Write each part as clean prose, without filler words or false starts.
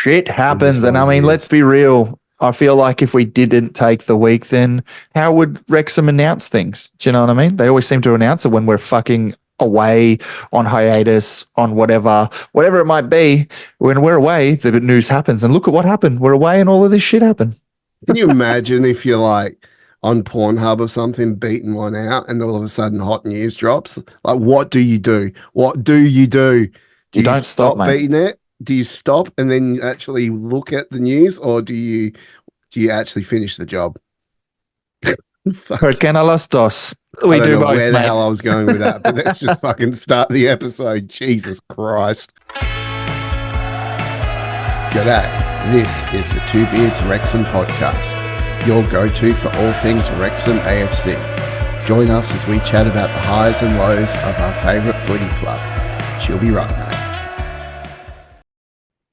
shit happens. And I mean, years. let's be real. I feel like if we didn't take the week, then how would Wrexham announce things? Do you know what I mean? They always seem to announce it when we're fucking away, on hiatus, on whatever it might be. When we're away, the news happens. And look at what happened. We're away and all of this shit happened. Can you imagine if you're like on Pornhub or something, beating one out, and all of a sudden hot news drops? Like, what do you do? What do you do? Do You don't stop, mate. beating it? Do you stop and then actually look at the news, or do you actually finish the job? Porque no los dos. We do both, where the mate. hell I was going with that, but let's just fucking start the episode. Jesus Christ. G'day. This is the Two Beards Wrexham podcast, your go-to for all things Wrexham AFC. Join us as we chat about the highs and lows of our favourite footy club. She'll be right, mate.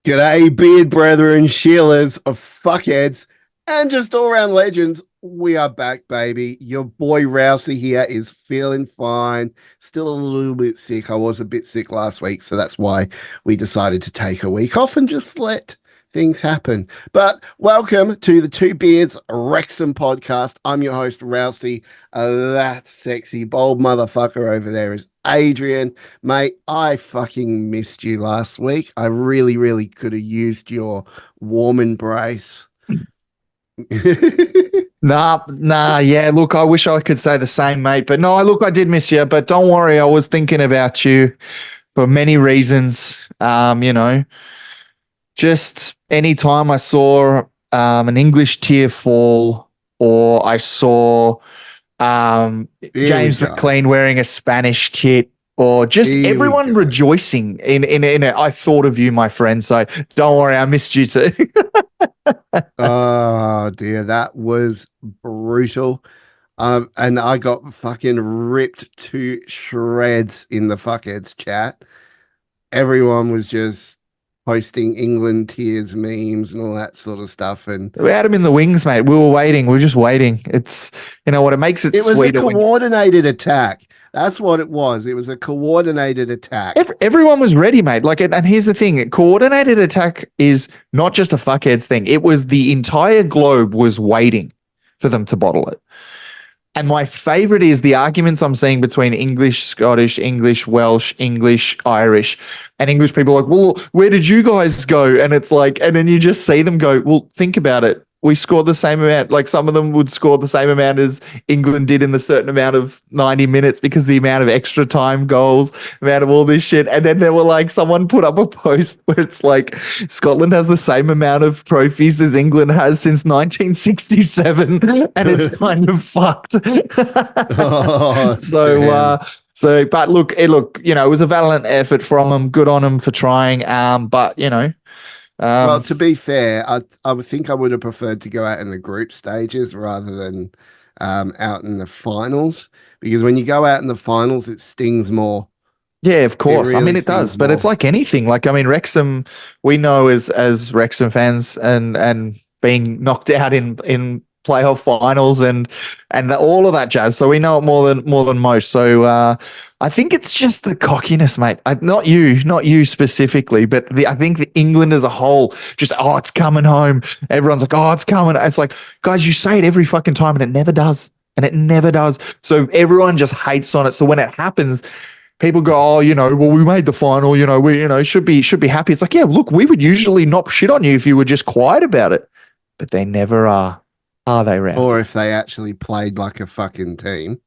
G'day, beard brethren, Sheilas of fuckheads, and just all-round legends. We are back, baby. Your boy Rousey here is feeling fine. Still a little bit sick. I was a bit sick last week, so that's why we decided to take a week off and just let things happen. But welcome to the Two Beards Wrexham podcast. I'm your host, Rousey. That sexy, bold motherfucker over there is Adrian. Mate, I fucking missed you last week. I really, really could have used your warm embrace. Nah, yeah, look, I wish I could say the same, mate. But no, look, I did miss you. But don't worry, I was thinking about you for many reasons. Just anytime I saw an English tier fall, or I saw James McLean wearing a Spanish kit, or just everyone rejoicing in it, I thought of you, my friend. So don't worry, I missed you too. Oh dear, that was brutal. And I got fucking ripped to shreds in the fuckheads chat. Everyone was just posting England tears memes and all that sort of stuff. And we had him in the wings, mate. We were waiting. We were just waiting. It's, you know what, it makes it was sweeter. A coordinated attack. That's what it was. It was a coordinated attack. Everyone was ready, mate. Like, and here's the thing: coordinated attack is not just a fuckheads thing. It was the entire globe was waiting for them to bottle it. And my favorite is the arguments I'm seeing between English, Scottish, English, Welsh, English, Irish, and English people like, well, where did you guys go? And it's like, and then you just see them go, well, think about it. We scored the same amount. Like, some of them would score the same amount as England did in the certain amount of 90 minutes because the amount of extra time goals, amount of all this shit. And then there were like, someone put up a post where it's like, Scotland has the same amount of trophies as England has since 1967. And it's kind of fucked. But look, it was a valiant effort from them. Good on them for trying. But well, to be fair, I would think I would have preferred to go out in the group stages rather than out in the finals, because when you go out in the finals, it stings more. Yeah, of course. Really, I mean, it does, but it's like anything. Like, I mean, Wrexham, we know as Wrexham fans and being knocked out in playoff finals and all of that jazz. So we know it more than most. So I think it's just the cockiness, mate. Not you specifically, but I think the England as a whole, just, oh, it's coming home. Everyone's like, oh, it's coming. It's like, guys, you say it every fucking time and it never does. And it never does. So everyone just hates on it. So when it happens, people go, oh, well, we made the final, we, should be happy. It's like, yeah, look, we would usually not shit on you if you were just quiet about it, but they never are they, Rouse? Or if they actually played like a fucking team.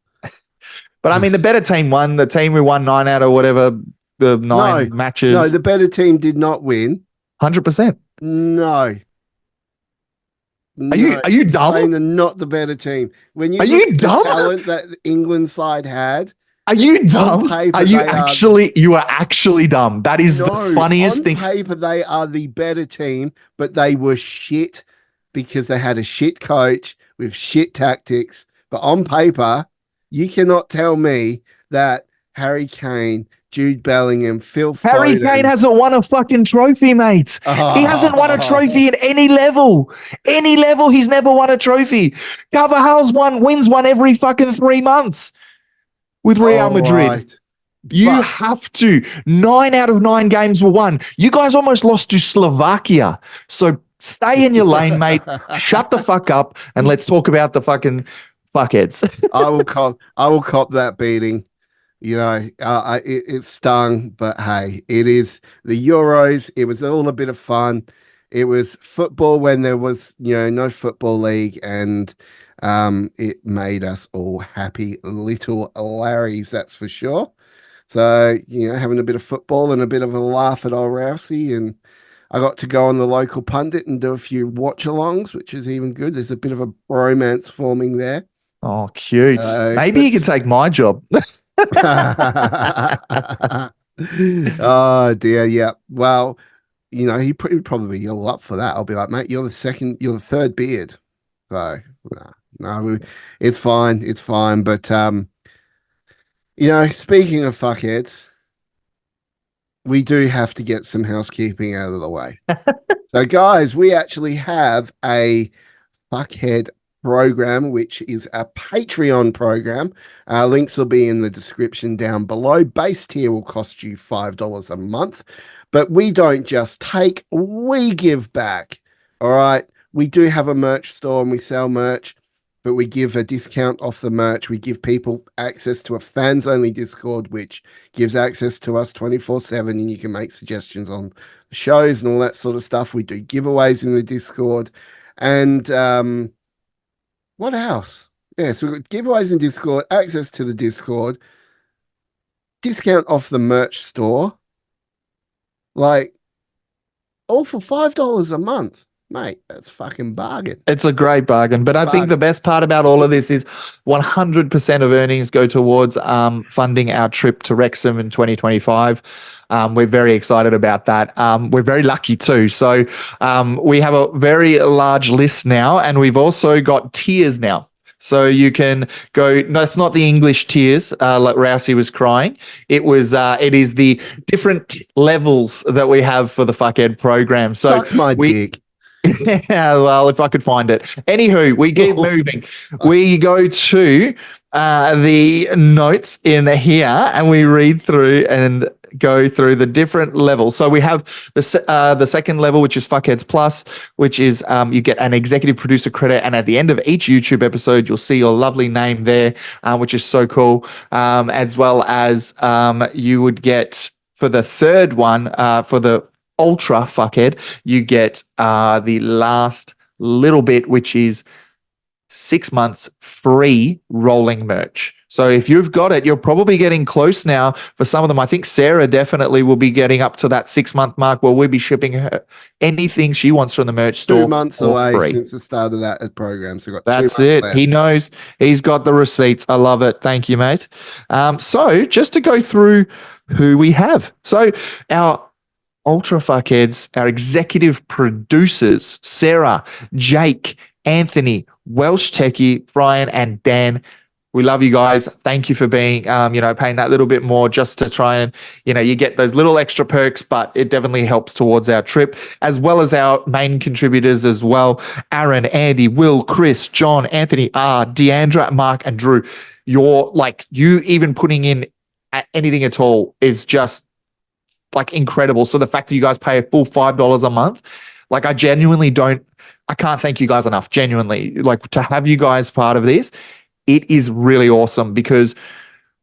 But I mean, the better team won. The team who won 9 out of whatever the 9 matches. No, the better team did not win. 100%. No. Are you dumb? They're not the better team. When you are you dumb? The talent that the England side had. Are you dumb? You are actually dumb. That is the funniest thing. On paper, they are the better team, but they were shit because they had a shit coach with shit tactics. But on paper, you cannot tell me that Harry Kane, Jude Bellingham, Phil Foden... Harry Kane hasn't won a fucking trophy, mate. He hasn't won a trophy at any level. Any level, he's never won a trophy. Carvajal's wins one every fucking 3 months with Real Madrid. Right. You But- have to. 9 out of 9 games were won. You guys almost lost to Slovakia. So stay in your lane, mate. Shut the fuck up and let's talk about the fucking fuckheads. I will cop that beating. You know, it stung, but hey, it is the Euros. It was all a bit of fun. It was football when there was, no football league, and it made us all happy little Larrys, that's for sure. So, having a bit of football and a bit of a laugh at old Rousey, and I got to go on the local pundit and do a few watch-alongs, which is even good. There's a bit of a romance forming there. Oh, cute. Maybe you can take my job. Oh dear, yeah. Well, he probably yell up for that. I'll be like, mate, you're the third beard. So no, it's fine, it's fine. But speaking of fuckheads, we do have to get some housekeeping out of the way. So, guys, we actually have a fuckhead program, which is a Patreon program. Links will be in the description down below. Base tier will cost you $5 a month, but we don't just take, we give back. All right. We do have a merch store and we sell merch, but we give a discount off the merch. We give people access to a fans only Discord, which gives access to us 24/7, and you can make suggestions on the shows and all that sort of stuff. We do giveaways in the Discord. And what else? Yeah, so we've got giveaways in Discord, access to the Discord, discount off the merch store, like all for $5 a month. Mate, that's fucking bargain. It's a great bargain. But I think the best part about all of this is 100% of earnings go towards funding our trip to Wrexham in 2025. We're very excited about that. We're very lucky too. So we have a very large list now, and we've also got tiers now. So you can go. No, it's not the English tiers. Like Rousey was crying. It is the different levels that we have for the Fuckhead program. So Suck my dick. Yeah, well, if I could find it. Anywho, we keep moving. We go to the notes in here, and we read through and go through the different levels. So we have the second level, which is Fuckheads Plus, which is you get an executive producer credit, and at the end of each YouTube episode, you'll see your lovely name there, which is so cool. As well as you would get for the third one, for the Ultra Fuckhead, you get the last little bit, which is 6 months free rolling merch. So if you've got it, you're probably getting close now for some of them. I think Sarah definitely will be getting up to that 6-month mark where we'll be shipping her anything she wants from the merch store. 2 months away since the start of that program. So that's it. Left. He knows. He's got the receipts. I love it. Thank you, mate. So just to go through who we have. So our Ultra Fuckheads, our executive producers, Sarah, Jake, Anthony, Welsh Techie, Brian, and Dan. We love you guys. Thank you for being, paying that little bit more just to try and, you get those little extra perks, but it definitely helps towards our trip, as well as our main contributors as well. Aaron, Andy, Will, Chris, John, Anthony, Deandra, Mark, and Drew. You even putting in anything at all is just incredible. So the fact that you guys pay a full $5 a month, I can't thank you guys enough. Genuinely, to have you guys part of this, it is really awesome because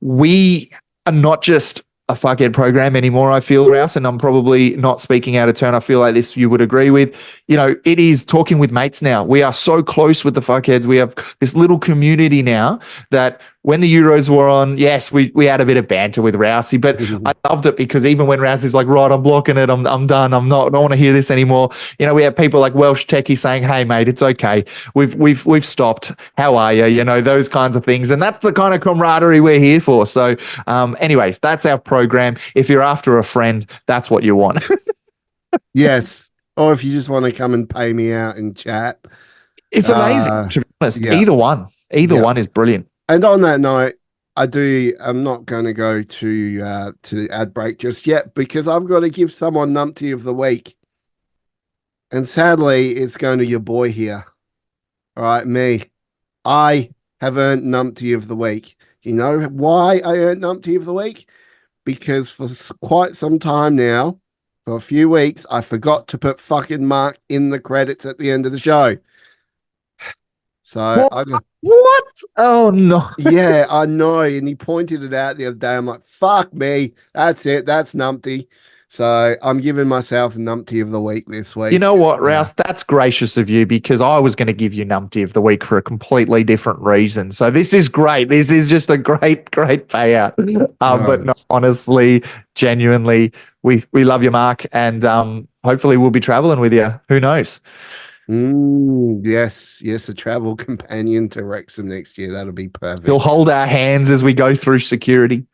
we are not just a fuckhead program anymore, I feel, Rouse, and I'm probably not speaking out of turn. I feel like this you would agree with. It is talking with mates now. We are so close with the fuckheads. We have this little community now that when the Euros were on, yes, we had a bit of banter with Rousey, but I loved it because even when Rousey's like, right, I'm blocking it, I'm done, I don't want to hear this anymore. We have people like Welsh Techie saying, hey, mate, it's okay. We've stopped. How are you? Those kinds of things. And that's the kind of camaraderie we're here for. So anyways, that's our program. If you're after a friend, that's what you want. Yes. Or if you just want to come and pay me out and chat. It's amazing, to be honest. Yeah. Either one is brilliant. And on that note, I'm not going to go to the ad break just yet because I've got to give someone Numpty of the week. And sadly, it's going to your boy here. All right, me. I have earned Numpty of the week. You know why I earned Numpty of the week? because for quite some time now, for a few weeks, I forgot to put fucking Mark in the credits at the end of the show. So What? I got, What? Oh no. yeah, I know. And he pointed it out the other day. I'm like, fuck me. That's it. That's Numpty. So I'm giving myself a Numpty of the week this week. You know what, Yeah. Rouse? That's gracious of you because I was going to give you Numpty of the Week for a completely different reason. So this is great. This is just a great, great payout. But no, honestly, genuinely, we love you, Mark, and hopefully we'll be traveling with you. Who knows? Yes, a travel companion to Wrexham next year. That'll be perfect. He'll hold our hands as we go through security.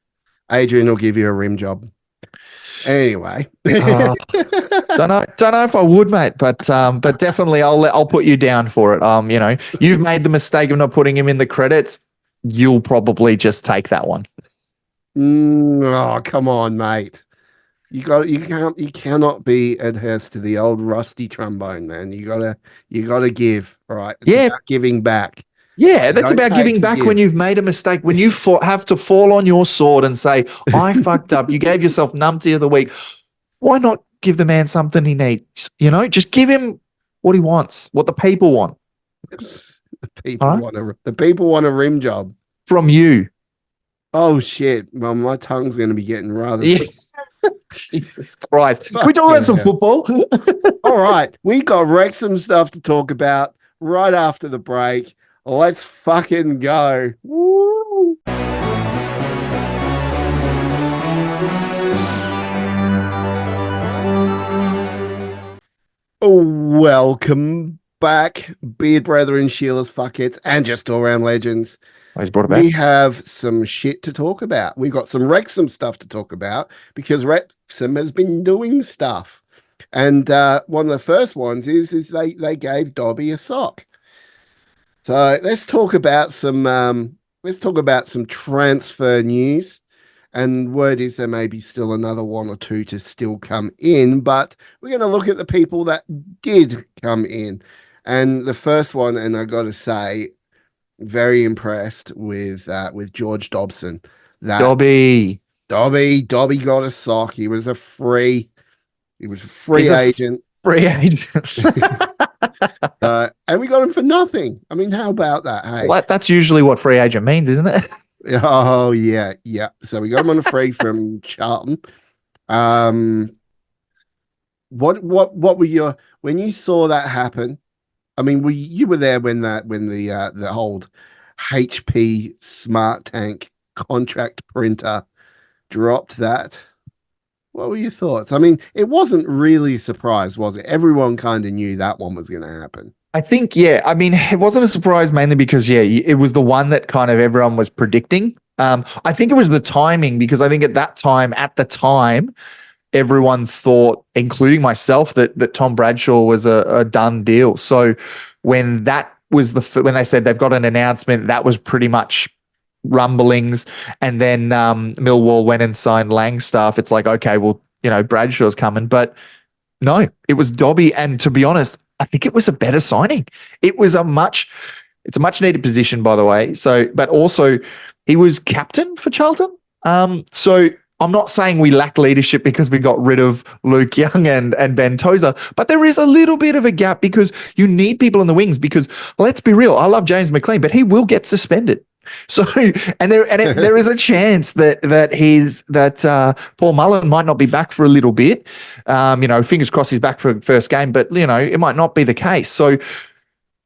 Adrian will give you a rim job. Anyway, don't know if I would, mate, but definitely I'll put you down for it. You've made the mistake of not putting him in the credits. You'll probably just take that one. Oh, come on, mate. You cannot be adhersed to the old rusty trombone, man. You gotta give, right? It's about giving back. Yeah, that's about giving back when you've made a mistake, when you have to fall on your sword and say, I fucked up. You gave yourself Numpty of the Week. Why not give the man something he needs? Just give him what he wants, what the people want. The people want a rim job. From you. Oh, shit. Well, my tongue's going to be getting rather... Yeah. Jesus Christ. Can we talk about some football? All right. We got Wrexham stuff to talk about right after the break. Let's fucking go. Woo. Welcome back, Beard Brethren, Sheila's fuckheads, and just all-round legends. He's brought it back. We have some shit to talk about. We've got some Wrexham stuff to talk about because Wrexham has been doing stuff. And one of the first ones is they gave Dobby a sock. So let's talk about some transfer news. And word is there may be still another one or two to still come in, but we're going to look at the people that did come in. And the first one, and I got to say, very impressed with George Dobson. Dobby got a sock. He was a free agent. Free agent. And we got him for nothing. I mean, how about that? Hey, well, that's usually what free agent means, isn't it? Oh yeah. So we got him on a free from Charlton. What were your when you saw that happen? I mean, you were there when the whole HP Smart Tank contract printer dropped that. What were your thoughts? I mean, it wasn't really a surprise, was it? Everyone kind of knew that one was going to happen. I think, yeah. I mean, it wasn't a surprise mainly because, yeah, it was the one that kind of everyone was predicting. I think it was the timing because I think at the time, everyone thought, including myself, that Tom Bradshaw was a done deal. So when that was when they said they've got an announcement, that was pretty much rumblings. And then Millwall went and signed Langstaff. It's like, okay, well, Bradshaw's coming. But no, it was Dobby. And to be honest, I think it was a better signing. It's a much needed position, by the way. So, but also he was captain for Charlton. So I'm not saying we lack leadership because we got rid of Luke Young and Ben Tozer, but there is a little bit of a gap because you need people in the wings because let's be real. I love James McLean, but he will get suspended. So, there is a chance that Paul Mullen might not be back for a little bit. Fingers crossed he's back for the first game, but it might not be the case. So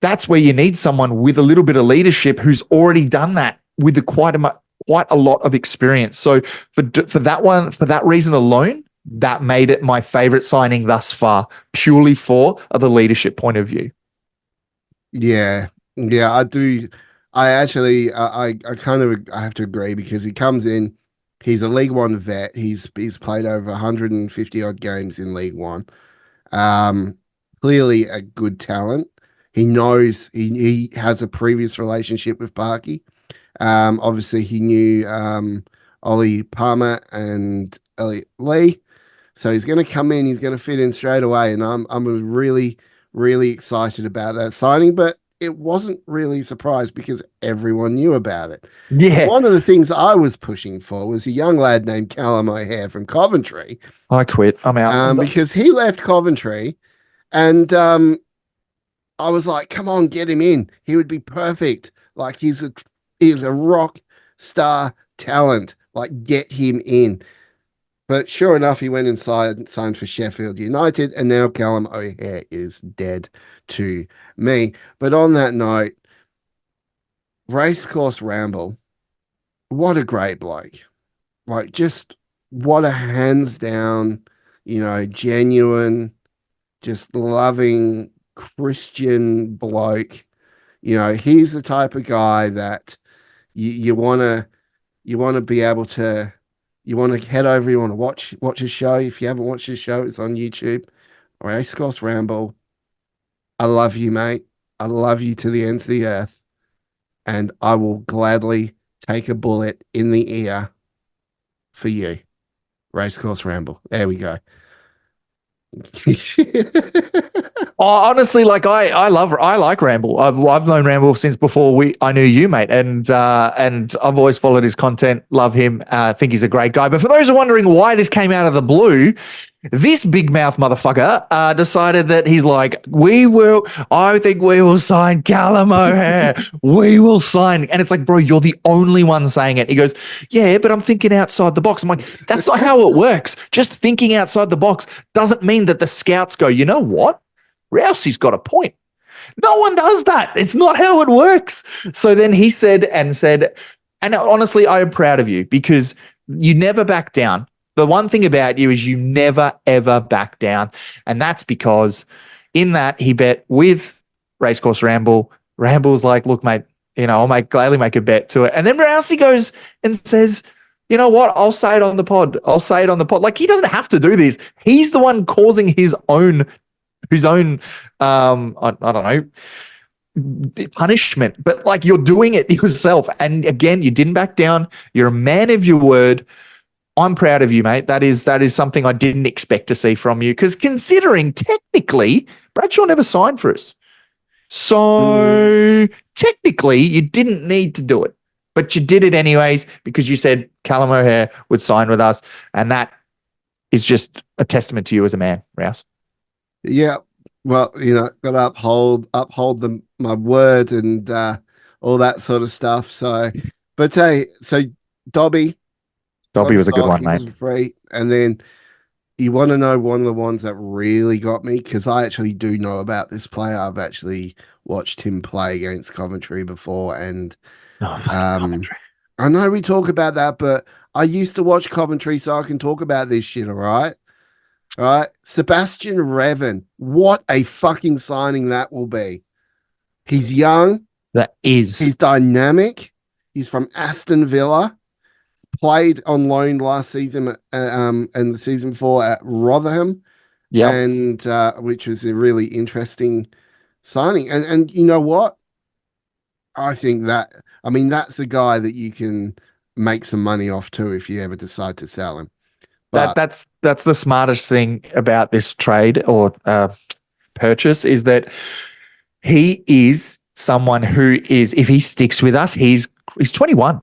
that's where you need someone with a little bit of leadership who's already done that with quite a lot of experience. So for that reason alone, that made it my favorite signing thus far, purely for the leadership point of view. Yeah, I do. I actually, I have to agree because he comes in, he's a League One vet. He's played over 150 odd games in League One. Clearly a good talent. He knows he has a previous relationship with Parky. Obviously he knew Ollie Palmer and Elliot Lee. So he's going to come in, he's going to fit in straight away. And I'm really, really excited about that signing. But it wasn't really a surprise because everyone knew about it. Yeah. One of the things I was pushing for was a young lad named Callum O'Hare from Coventry, I quit. I'm out. I'm done. because he left Coventry, and I was like, "Come on, get him in. He would be perfect. Like he's a rock star talent. Like get him in." But sure enough, he went inside and signed for Sheffield United, and now Callum O'Hare is dead to me. But on that note, Racecourse Ramble, what a great bloke. Like, just what a hands down, genuine, just loving Christian bloke. He's the type of guy that you want to be able to you want to head over, you want to watch his show. If you haven't watched his show, it's on YouTube. Racecourse Ramble. I love you, mate. I love you to the ends of the earth. And I will gladly take a bullet in the ear for you. Racecourse Ramble. There we go. Oh, honestly, like I like Ramble. I've known Ramble since before I knew you, mate, and I've always followed his content. Love him. Think he's a great guy. But for those who are wondering why this came out of the blue, this big mouth motherfucker decided that he's like, I think we will sign Callum O'Hare. We will sign. And it's like, bro, you're the only one saying it. He goes, yeah, but I'm thinking outside the box. I'm like, that's not how it works. Just thinking outside the box doesn't mean that the scouts go, you know what? Rousey's got a point. No one does that. It's not how it works. So then he said, and honestly, I am proud of you because you never back down. The one thing about you is you never, ever back down. And that's because in that he bet with Racecourse Ramble. Ramble's like, look, mate, I'll gladly make a bet to it. And then Rousey goes and says, you know what? I'll say it on the pod. Like, he doesn't have to do this. He's the one causing his own I don't know, punishment. But like, you're doing it yourself. And again, you didn't back down. You're a man of your word. I'm proud of you, mate. That is something I didn't expect to see from you. Because considering technically, Bradshaw never signed for us. So technically, you didn't need to do it. But you did it anyways because you said Callum O'Hare would sign with us. And that is just a testament to you as a man, Rouse. Yeah. Well, got to uphold my word and all that sort of stuff. So, but hey, so Dobby was a good one, mate. Free. And then you want to know one of the ones that really got me, because I actually do know about this player. I've actually watched him play against Coventry before. And Coventry. I know we talk about that, but I used to watch Coventry, so I can talk about this shit, all right? All right. Sebastian Revan. What a fucking signing that will be. He's young. He's dynamic. He's from Aston Villa. Played on loan last season and the season before at Rotherham. Yeah. And which was a really interesting signing. And you know what? I think that's a guy that you can make some money off too if you ever decide to sell him. That's the smartest thing about this trade or purchase is that he is someone who is, if he sticks with us, he's 21.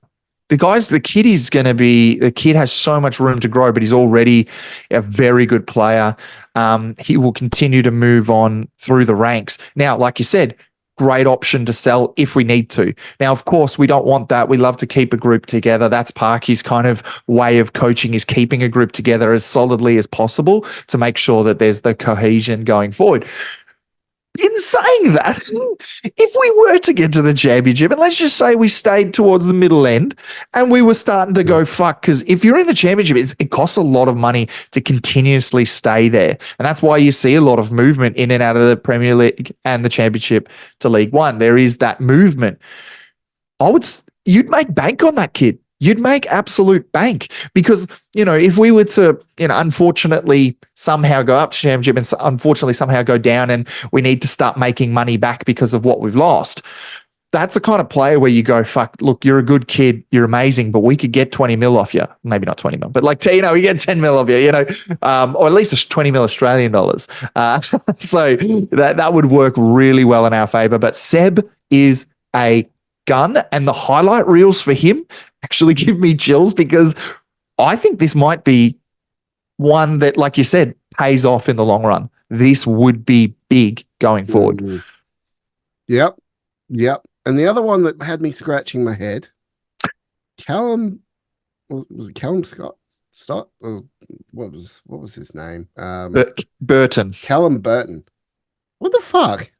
The kid has so much room to grow, but he's already a very good player. He will continue to move on through the ranks. Now, like you said, great option to sell if we need to. Now, of course, we don't want that. We love to keep a group together. That's Parky's kind of way of coaching, is keeping a group together as solidly as possible to make sure that there's the cohesion going forward. In saying that, if we were to get to the championship, and let's just say we stayed towards the middle end and we were starting to go fuck, because if you're in the championship, it costs a lot of money to continuously stay there. And that's why you see a lot of movement in and out of the Premier League and the championship to League One. There is that movement. You'd make bank on that kid. You'd make absolute bank because, if we were to, unfortunately somehow go up to championship and unfortunately somehow go down and we need to start making money back because of what we've lost, that's the kind of player where you go, fuck, look, you're a good kid, you're amazing, but we could get 20 mil off you. Maybe not 20 mil, but we get 10 mil off you, or at least 20 mil Australian dollars. So that would work really well in our favor. But Seb is a gun, and the highlight reels for him actually give me chills because I think this might be one that, like you said, pays off in the long run. This would be big going forward. Mhm. Yep. Yep. And the other one that had me scratching my head, Callum, was it Callum Scott? Stott? Or what was his name? Burton. Callum Burton. What the fuck?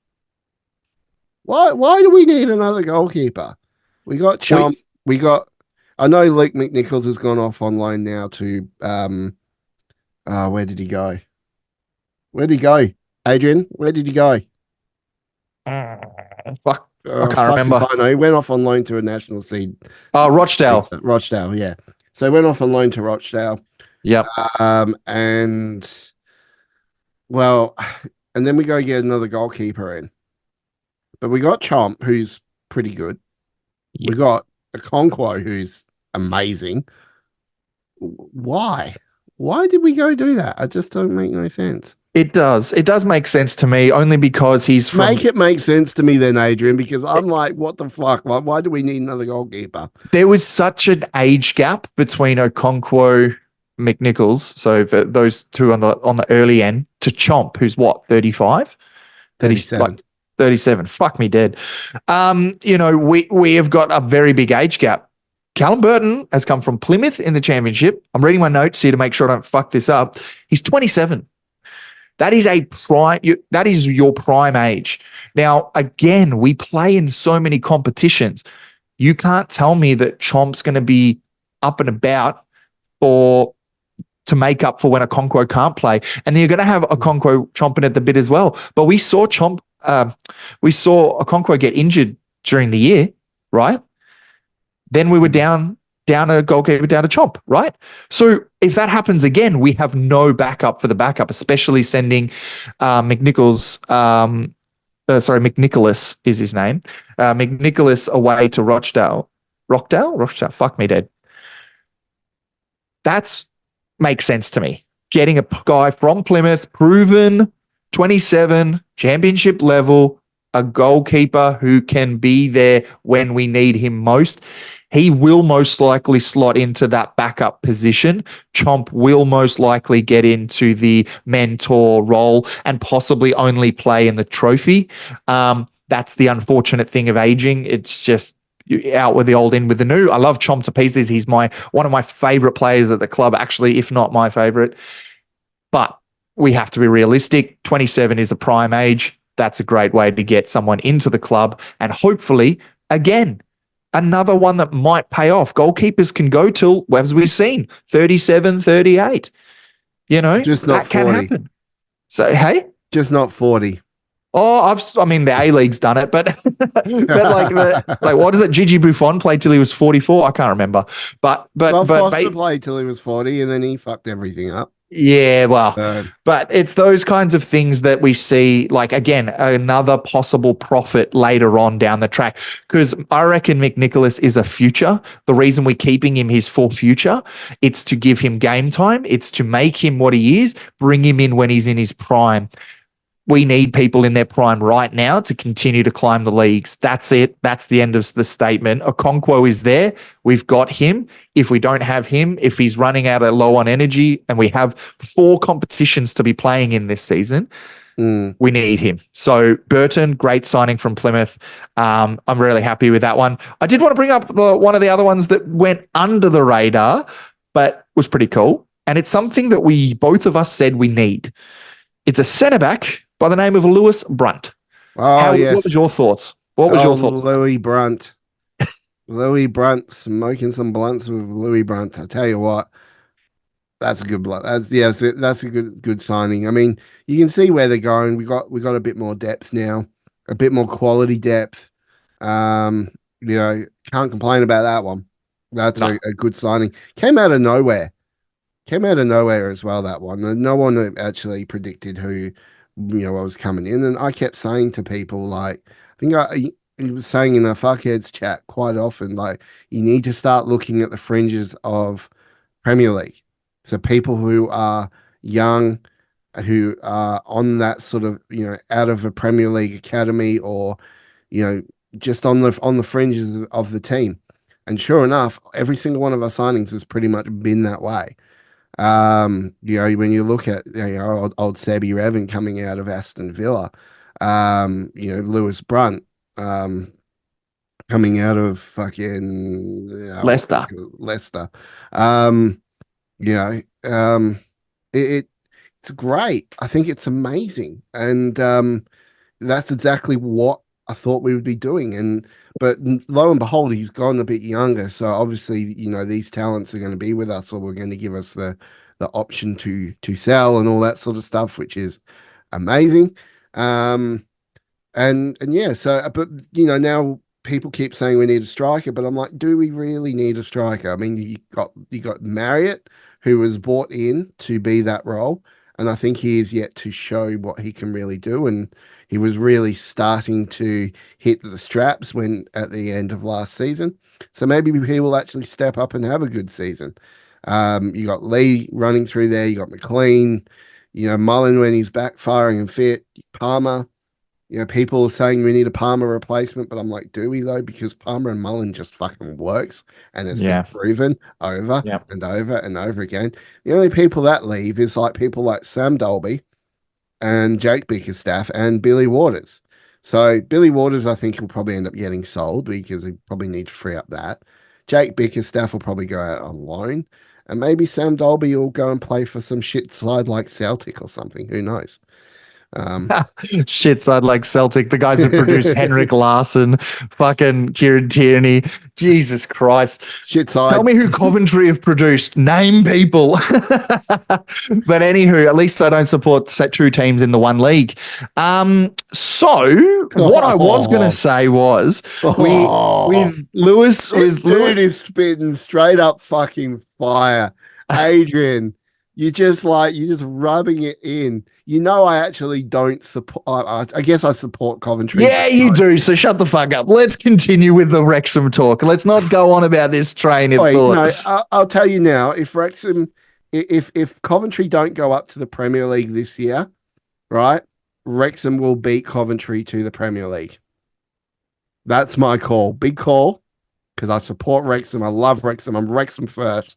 Why do we need another goalkeeper? We got Chomp. We got. I know Luke McNichols has gone off on loan now to where did he go? Where did he go? Adrian, where did he go? Fuck. I can't Fuck remember. if I know. He went off on loan to a national seed. Rochdale. Rochdale, yeah. So he went off on loan to Rochdale. Yep. And well, and then we go get another goalkeeper in. But we got Chomp, who's pretty good. Yep. We got a Conquo, who's amazing. Why? Why did we go do that? I just don't make no sense. It does. It does make sense to me only because he's from. Make it make sense to me then, Adrian, because I'm like, what the fuck? Like, why do we need another goalkeeper? There was such an age gap between Okonkwo, McNichols, so for those two on the early end, to Chomp, who's what, 35? 37. 37. Fuck me dead. We have got a very big age gap. Callum Burton has come from Plymouth in the championship. I'm reading my notes here to make sure I don't fuck this up. He's 27. That is that is your prime age. Now, again, we play in so many competitions. You can't tell me that Chomp's going to be up and about to make up for when Okonkwo can't play. And then you're going to have Okonkwo chomping at the bit as well. But we saw Okonkwo get injured during the year, right? Then we were down a goalkeeper, down a Chomp, right? So if that happens again, we have no backup for the backup, especially sending McNicholas is his name. McNicholas away to Rochdale. Fuck me dead. That's makes sense to me. Getting a guy from Plymouth, proven, 27, championship level, a goalkeeper who can be there when we need him most. He will most likely slot into that backup position. Chomp will most likely get into the mentor role and possibly only play in the trophy. That's the unfortunate thing of aging. It's just out with the old, in with the new. I love Chomp to pieces. He's one of my favorite players at the club, actually, if not my favorite. But we have to be realistic. 27 is a prime age. That's a great way to get someone into the club. And hopefully, again, another one that might pay off. Goalkeepers can go till, as we've seen, 37, 38. Just not that can 40. happen. So, hey? Just not 40. Oh, the A-League's done it, but what is it? Gigi Buffon played till he was 44. I can't remember. But Foster played till he was 40 and then he fucked everything up. Yeah, but it's those kinds of things that we see, like, again, another possible profit later on down the track. Because I reckon McNicholas is a future. The reason we're keeping him is for future. It's to give him game time. It's to make him what he is, bring him in when he's in his prime. We need people in their prime right now to continue to climb the leagues. That's it. That's the end of the statement. Okonkwo is there. We've got him. If we don't have him, if he's running out of low on energy, and we have 4 competitions to be playing in this season, we need him. So Burton, great signing from Plymouth. I'm really happy with that one. I did want to bring up one of the other ones that went under the radar, but was pretty cool. And it's something that both of us said we need. It's a centre-back by the name of Lewis Brunt. Oh, yes. What was your thoughts? Louis Brunt. Louis Brunt, smoking some blunts with Louis Brunt. I tell you what, that's a good blood. That's a good signing. I mean, you can see where they're going. We got a bit more depth now, a bit more quality depth. Can't complain about that one. That's a good signing. Came out of nowhere as well, that one. No one actually predicted who, was coming in. And I kept saying to people, like, I think he was saying in a fuckheads chat quite often, like, you need to start looking at the fringes of Premier League. So people who are young, who are on that sort of, out of a Premier League academy or, just on the fringes of the team. And sure enough, every single one of our signings has pretty much been that way. When you look at old Sebby Revan coming out of Aston Villa, Lewis Brunt, coming out of fucking Leicester. Leicester. Um, you know, it's great. I think it's amazing, and that's exactly what I thought we would be doing. But lo and behold, he's gone a bit younger. So obviously, these talents are going to be with us, or we're going to give us the option to sell and all that sort of stuff, which is amazing. And yeah, so but now people keep saying we need a striker, but I'm like, do we really need a striker? I mean, you got Marriott, who was bought in to be that role, and I think he is yet to show what he can really do. And he was really starting to hit the straps when at the end of last season. So maybe he will actually step up and have a good season. You got Lee running through there. You got McLean. Mullen when he's back firing and fit. Palmer. People are saying we need a Palmer replacement, but I'm like, do we though? Because Palmer and Mullen just fucking works, and it's been proven over and over and over again. The only people that leave is like people like Sam Dolby and Jake Bickerstaff and Billy Waters. So Billy Waters, I think he'll probably end up getting sold because he probably need to free up that. Jake Bickerstaff will probably go out on loan, and maybe Sam Dolby will go and play for some shit slide like Celtic or something. Who knows? Shit side like Celtic, the guys who produced Henrik Larsson, fucking Kieran Tierney. Jesus Christ. Shit side. Tell me who Coventry have produced. Name people. But anywho, at least I don't support set two teams in the one league. So what I was going to say was with Lewis, dude is spitting straight up fucking fire. Adrian, you're just rubbing it in. I actually don't support. I guess I support Coventry. Yeah, you do. So shut the fuck up. Let's continue with the Wrexham talk. Let's not go on about this train of thought. No, I'll tell you now. If Coventry don't go up to the Premier League this year, right? Wrexham will beat Coventry to the Premier League. That's my call. Big call, because I support Wrexham. I love Wrexham. I'm Wrexham first.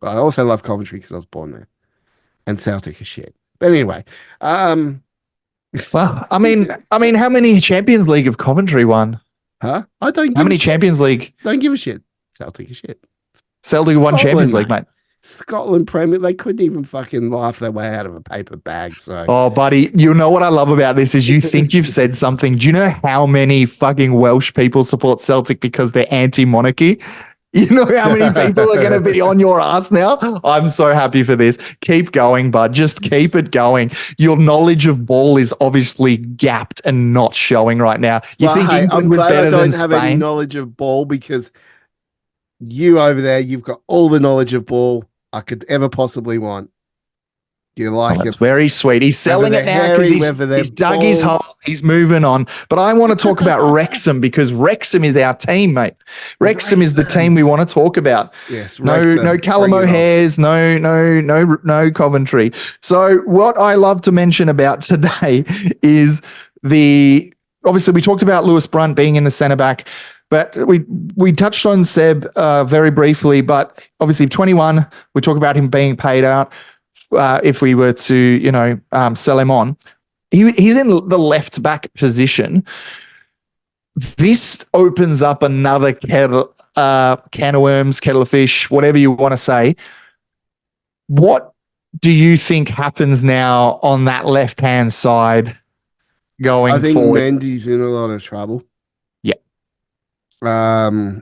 But I also love Coventry because I was born there. And Celtic is shit. But anyway, well, I mean, how many Champions League have Coventry won? Huh? I don't. Give how many Champions League? Don't give a shit. Celtic is shit. Celtic won Champions League, mate. Scotland Premier. They couldn't even fucking laugh their way out of a paper bag. So, oh, buddy, you know what I love about this is you think you've said something. Do you know how many fucking Welsh people support Celtic because they're anti-monarchy? You know how many people are going to be on your ass now? I'm so happy for this. Keep going, bud. Just keep it going. Your knowledge of ball is obviously gapped and not showing right now. You think England was better than Spain? I don't have any knowledge of ball because you over there, you've got all the knowledge of ball I could ever possibly want. You like it. That's very sweet. He's selling it now because he's dug his hole. He's moving on. But I want to talk about Wrexham because Wrexham is our team, mate. Wrexham is the team we want to talk about. Yes. No Callum O'Hare's, no Coventry. So what I love to mention about today is obviously we talked about Lewis Brunt being in the centre back. But we touched on Seb very briefly, but obviously 21, we talk about him being paid out. If we were to, sell him on, he's in the left back position. This opens up another can of worms, kettle of fish, whatever you want to say. What do you think happens now on that left-hand side going forward? I think Mendy's in a lot of trouble. Yeah. I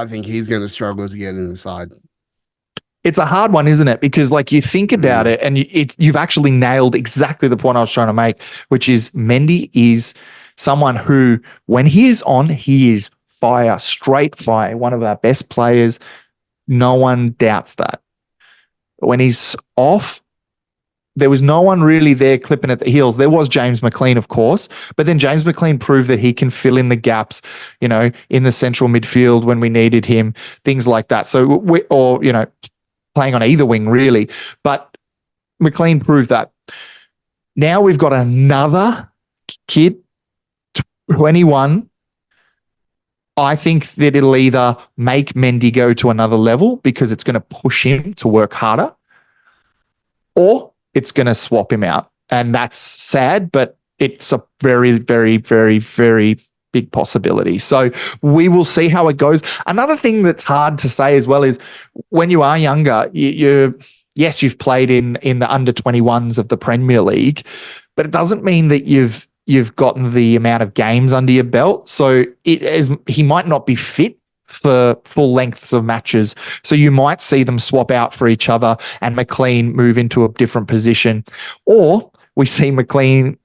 think he's going to struggle to get inside. It's a hard one, isn't it? Because you think about it and you've actually nailed exactly the point I was trying to make, which is Mendy is someone who, when he is on, he is fire, straight fire, one of our best players. No one doubts that. When he's off, there was no one really there clipping at the heels. There was James McLean, of course, but then James McLean proved that he can fill in the gaps, in the central midfield when we needed him, things like that. So, playing on either wing, really. But McLean proved that. Now we've got another kid, 21. I think that it'll either make Mendy go to another level because it's going to push him to work harder, or it's going to swap him out. And that's sad, but it's a very, very, very, very big possibility. So we will see how it goes. Another thing that's hard to say as well is when you are younger, yes, you've played in the under 21s of the Premier League, but it doesn't mean that you've gotten the amount of games under your belt. So he might not be fit for full lengths of matches. So you might see them swap out for each other and McLean move into a different position. Or we see McLean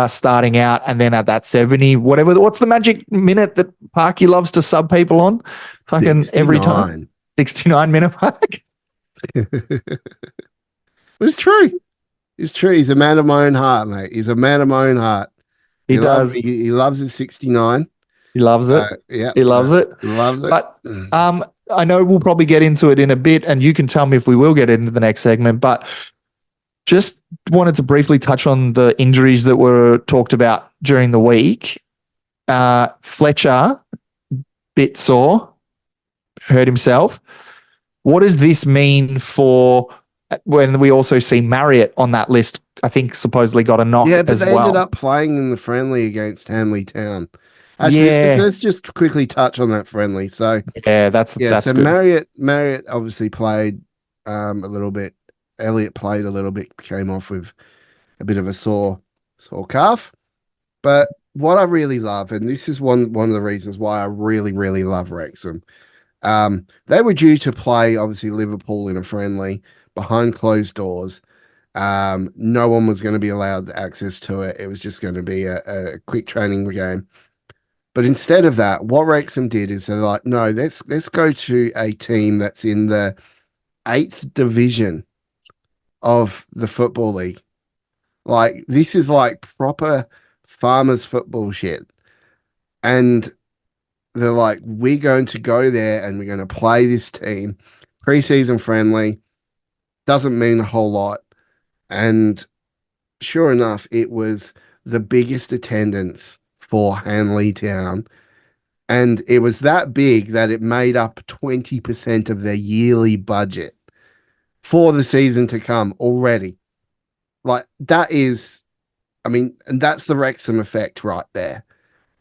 starting out and then at that 70, whatever. What's the magic minute that Parky loves to sub people on? Fucking 69. every time. 69 minute mark. It's true. It's true. He's a man of my own heart, mate. He's a man of my own heart. He does. He loves his 69. He loves it. Yeah. He loves it. He loves it. But I know we'll probably get into it in a bit, and you can tell me if we will get into the next segment, but just wanted to briefly touch on the injuries that were talked about during the week. Fletcher, bit sore, hurt himself. What does this mean for when we also see Marriott on that list? I think supposedly got a knock yeah, but as they well. ended up playing in the friendly against Hanley Town. Actually, let's just quickly touch on that friendly. So that's so good. Marriott obviously played a little bit. Elliot played a little bit, came off with a bit of a sore calf. But what I really love, and this is one of the reasons why I really, really love Wrexham, they were due to play, obviously, Liverpool in a friendly behind closed doors. No one was going to be allowed access to it. It was just going to be a quick training game. But instead of that, what Wrexham did is they're like, no, let's go to a team that's in the 8th division of the Football League. Like, this is like proper farmers football shit. And they're like, we're going to go there and we're going to play this team. Pre-season friendly. Doesn't mean a whole lot. And sure enough, it was the biggest attendance for Hanley Town. And it was that big that it made up 20% of their yearly budget for the season to come already. Like, that is, I mean, and that's the Wrexham effect right there.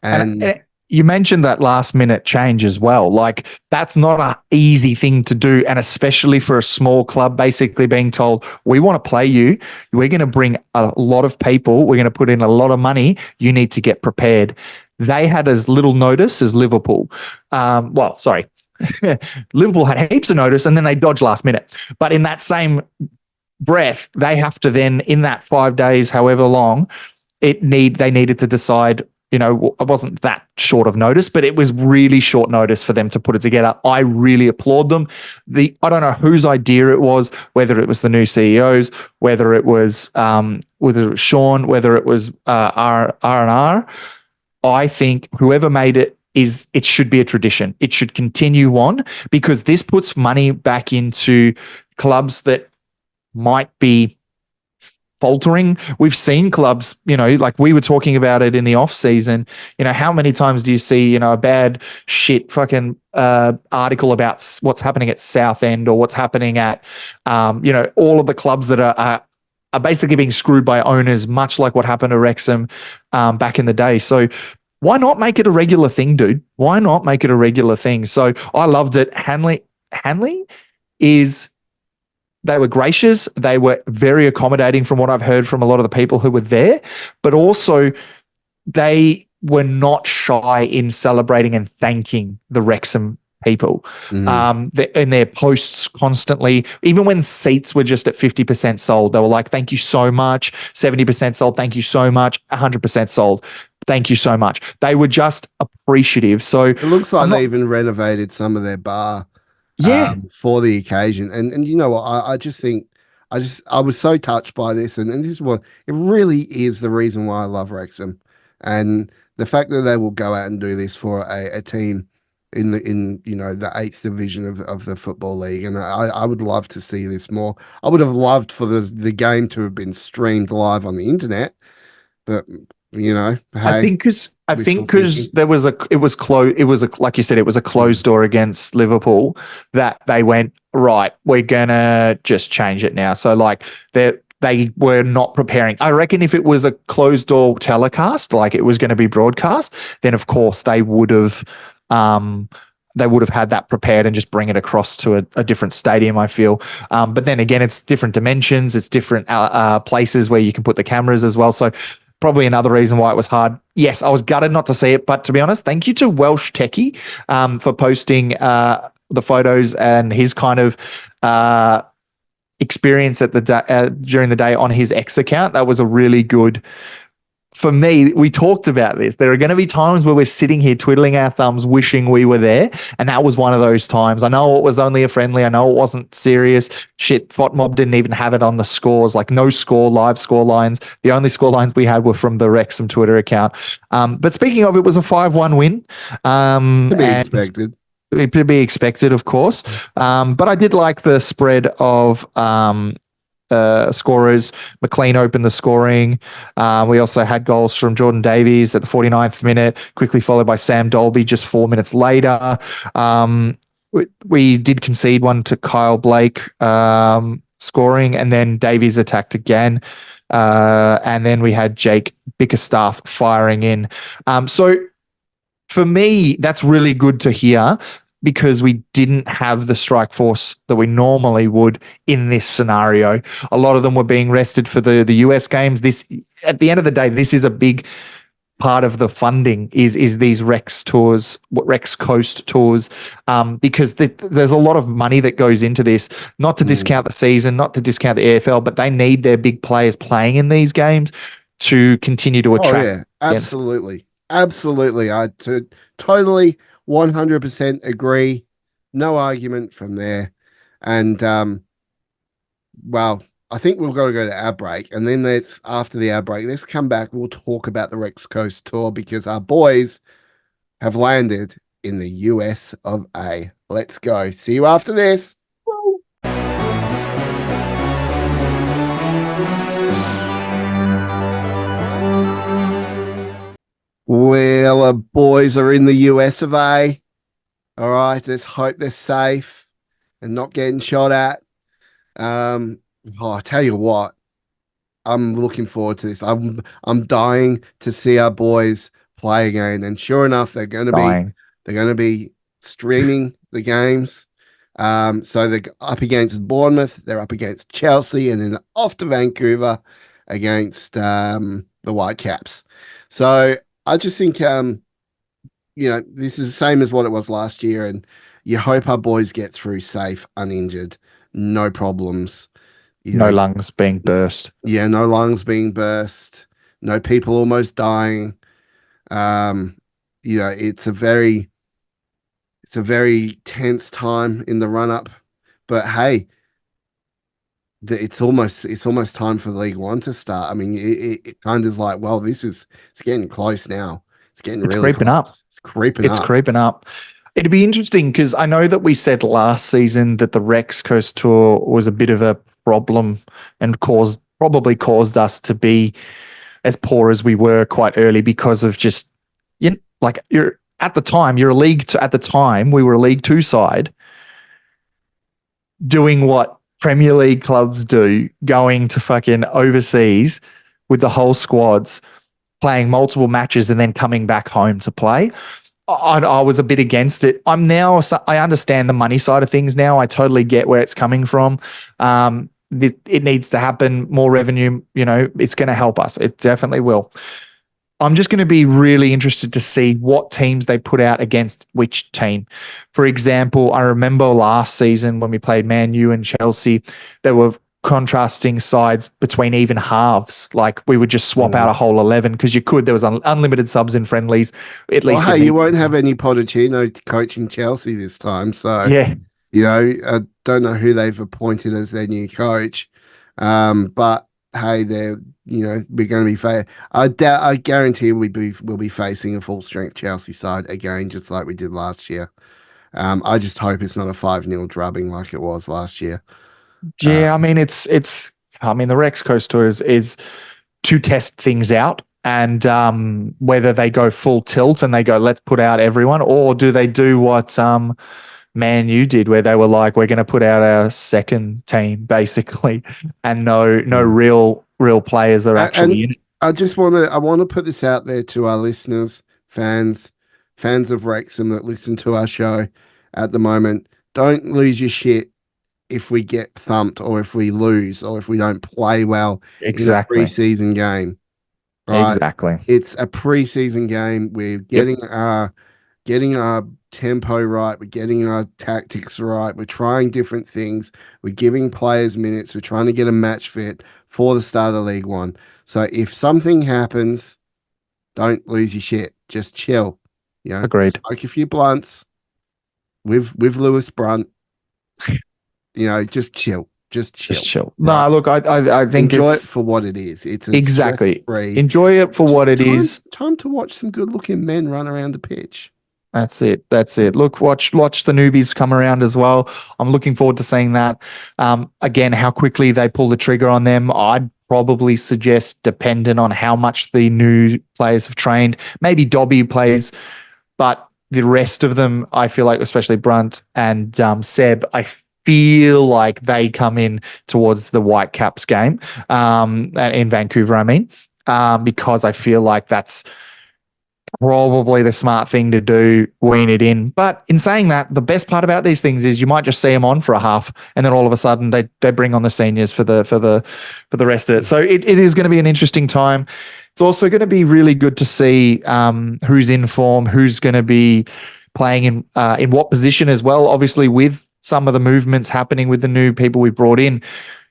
And you mentioned that last minute change as well. Like, that's not an easy thing to do. And especially for a small club, basically being told, we want to play you. We're going to bring a lot of people. We're going to put in a lot of money. You need to get prepared. They had as little notice as Liverpool. Liverpool had heaps of notice and then they dodged last minute. But in that same breath, they have to then, in that 5 days, however long, they needed to decide. You know, it wasn't that short of notice, but it was really short notice for them to put it together. I really applaud them. I don't know whose idea it was, whether it was the new CEOs, whether it was Sean, whether it was R&R. I think whoever made it should be a tradition. It should continue on because this puts money back into clubs that might be faltering. We've seen clubs, like we were talking about it in the off season. How many times do you see, a bad shit fucking article about what's happening at Southend or what's happening at, all of the clubs that are basically being screwed by owners, much like what happened to Wrexham back in the day. So why not make it a regular thing, dude? Why not make it a regular thing? So I loved it. Hanley they were gracious. They were very accommodating from what I've heard from a lot of the people who were there, but also they were not shy in celebrating and thanking the Wrexham people in their posts constantly. Even when seats were just at 50% sold, they were like, thank you so much. 70% sold. Thank you so much. 100% sold. Thank you so much. They were just appreciative. So it looks like they even renovated some of their bar. For the occasion. And you know what? I just think I was so touched by this, and this is what it really is the reason why I love Wrexham. And the fact that they will go out and do this for a team in the 8th division of the Football League. And I would love to see this more. I would have loved for the game to have been streamed live on the internet, but I Hey, think because wishful thinking. it was close. It was like you said, it was a closed door against Liverpool that they went, right, we're gonna just change it now. So like they were not preparing. I reckon if it was a closed door telecast, like it was going to be broadcast, then of course um they would have had that prepared and just bring it across to a different stadium, I feel. But then again, it's different dimensions, it's different places where you can put the cameras as well. So probably another reason why it was hard. Yes, I was gutted not to see it, but to be honest, thank you to Welsh Techie for posting the photos and his kind of experience at the during the day on his X account. That was a really good. For me, we talked about this. There are going to be times where we're sitting here twiddling our thumbs, wishing we were there. And that was one of those times. I know it was only a friendly. I know it wasn't serious. Shit, FOTMob didn't even have it on the scores, like no live score lines. The only score lines we had were from the Wrexham Twitter account. But speaking of, it was a 5-1 win. To be And expected. to be expected, of course. But I did like the spread of scorers. McLean opened the scoring. We also had goals from Jordan Davies at the 49th minute, quickly followed by Sam Dolby just 4 minutes later. We did concede one to Kyle Blake scoring, and then Davies attacked again. And then we had Jake Bickerstaff firing in. So for me, that's really good to hear because we didn't have the strike force that we normally would in this scenario. A lot of them were being rested for the US games. This, at the end of the day, this is a big part of the funding is these Rex tours, Rex Coast tours, because there's a lot of money that goes into this, not to discount the season, not to discount the AFL, but they need their big players playing in these games to continue to attract. Oh, yeah, absolutely. Absolutely. I totally 100% agree. No argument from there. And, well, I think we've got to go to our break. And then after the ad break, let's come back. We'll talk about the Rex Coast tour because our boys have landed in the US of A. Let's go. See you after this. Well, our boys are in the US of A. All right, let's hope they're safe and not getting shot at. I tell you what, I'm looking forward to this. I'm dying to see our boys play again. And sure enough, they're going to be streaming the games. So they're up against Bournemouth, they're up against Chelsea, and then off to Vancouver against the Whitecaps. So I just think this is the same as what it was last year, and you hope our boys get through safe, uninjured, no problems. No lungs being burst. Yeah, no lungs being burst, no people almost dying. It's a very tense time in the run up, but hey, it's almost time for League One to start. I mean, it kind of is like, well, it's getting close now. It's really creeping close. up. It's creeping up. It'd be interesting because I know that we said last season that the Rex Coast Tour was a bit of a problem and probably caused us to be as poor as we were quite early because of just you're at the time we were a League Two side doing what Premier League clubs do, going to fucking overseas with the whole squads, playing multiple matches and then coming back home to play. I was a bit against it. I understand the money side of things now. I totally get where it's coming from. It needs to happen. More revenue, it's going to help us. It definitely will. I'm just going to be really interested to see what teams they put out against which team. For example, I remember last season when we played Man U and Chelsea, there were contrasting sides between even halves. Like we would just swap out a whole 11 because you could. There was unlimited subs in friendlies. At least you won't have any Pochettino coaching Chelsea this time. So yeah, I don't know who they've appointed as their new coach. But hey, we're going to be I guarantee we'll be facing a full strength Chelsea side again, just like we did last year. I just hope it's not a 5-0 drubbing like it was last year. Yeah, I mean, the Rex Coast Tour is to test things out. and whether they go full tilt and they go, let's put out everyone, or do they do what Man U did, where they were like, we're going to put out our second team basically, and no real players are actually in it. I want to put this out there to our listeners, fans of Wrexham that listen to our show at the moment. Don't lose your shit if we get thumped or if we lose or if we don't play well Exactly. in a preseason game. Right? Exactly. It's a preseason game. We're getting our tempo right. We're getting our tactics right. We're trying different things. We're giving players minutes. We're trying to get a match fit for the start of League One. So if something happens, don't lose your shit. Just chill. You know, Agreed. smoke a few blunts with Lewis Brunt. You know, just chill. Just chill. Right? No, look, I think enjoy it's it for what it is. It's exactly stress-free. Enjoy it for what it is. Time to watch some good-looking men run around the pitch. That's it. Look, watch the newbies come around as well. I'm looking forward to seeing that. Again, how quickly they pull the trigger on them. I'd probably suggest, dependent on how much the new players have trained, maybe Dobby plays, but the rest of them, I feel like, especially Brunt and Seb, I feel like they come in towards the Whitecaps game in Vancouver, I mean, because I feel like that's probably the smart thing to do, wean it in. But in saying that, the best part about these things is you might just see them on for a half, and then all of a sudden they bring on the seniors for the rest of it. So it is going to be an interesting time. It's also going to be really good to see who's in form, who's going to be playing in what position as well. Obviously, with some of the movements happening with the new people we've brought in.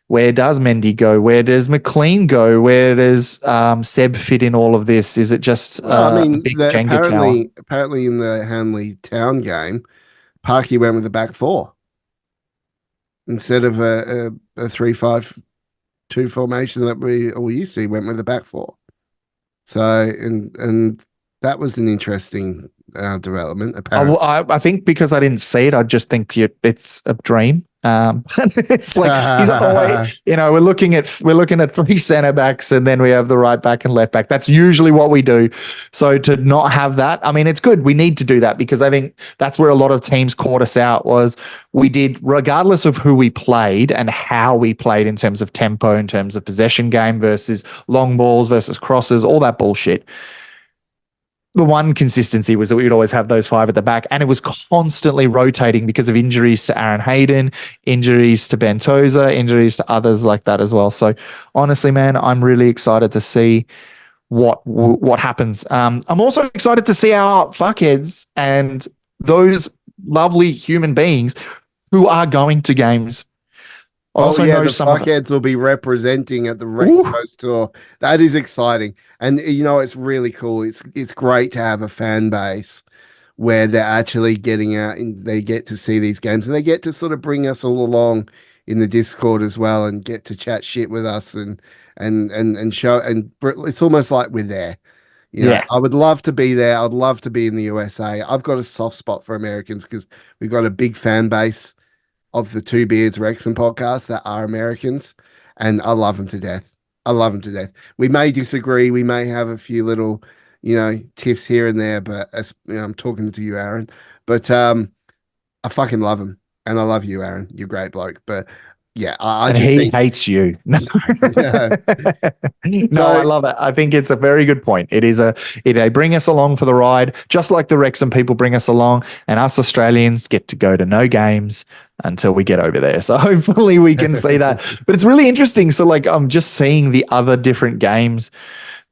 Where does Mendy go? Where does McLean go? Where does Seb fit in all of this? Is it just a big Jenga tower? Apparently in the Hanley Town game, Parky went with the back four instead of a 3-5-2 formation that we all used to. He went with the back four. So and that was an interesting development. Apparently, I think because I didn't see it, I just think it's a dream. It's like he's always, we're looking at three centre backs and then we have the right back and left back. That's usually what we do. So to not have that, I mean, it's good. We need to do that because I think that's where a lot of teams caught us out. Was we did, regardless of who we played and how we played in terms of tempo, in terms of possession game versus long balls versus crosses, all that bullshit. The one consistency was that we would always have those five at the back, and it was constantly rotating because of injuries to Aaron Hayden, injuries to Ben Tozer, injuries to others like that as well. So honestly, man, I'm really excited to see what happens. I'm also excited to see our fuckheads and those lovely human beings who are going to games. Also, the fuckheads will be representing at the Rex Coast Tour. That is exciting, and it's really cool. It's great to have a fan base where they're actually getting out and they get to see these games, and they get to sort of bring us all along in the Discord as well, and get to chat shit with us and show. And it's almost like we're there. I would love to be there. I'd love to be in the USA. I've got a soft spot for Americans because we've got a big fan base of the Two Beards Wrexham podcast that are Americans, and I love them to death. We may disagree. We may have a few little, tiffs here and there, but I'm talking to you, Aaron. But I fucking love them, and I love you, Aaron. You're a great bloke. But yeah, I just think hates you. No, I love it. I think it's a very good point. They bring us along for the ride, just like the Wrexham people bring us along, and us Australians get to go to no games until we get over there. So hopefully we can see that. But it's really interesting. So like I'm just seeing the other different games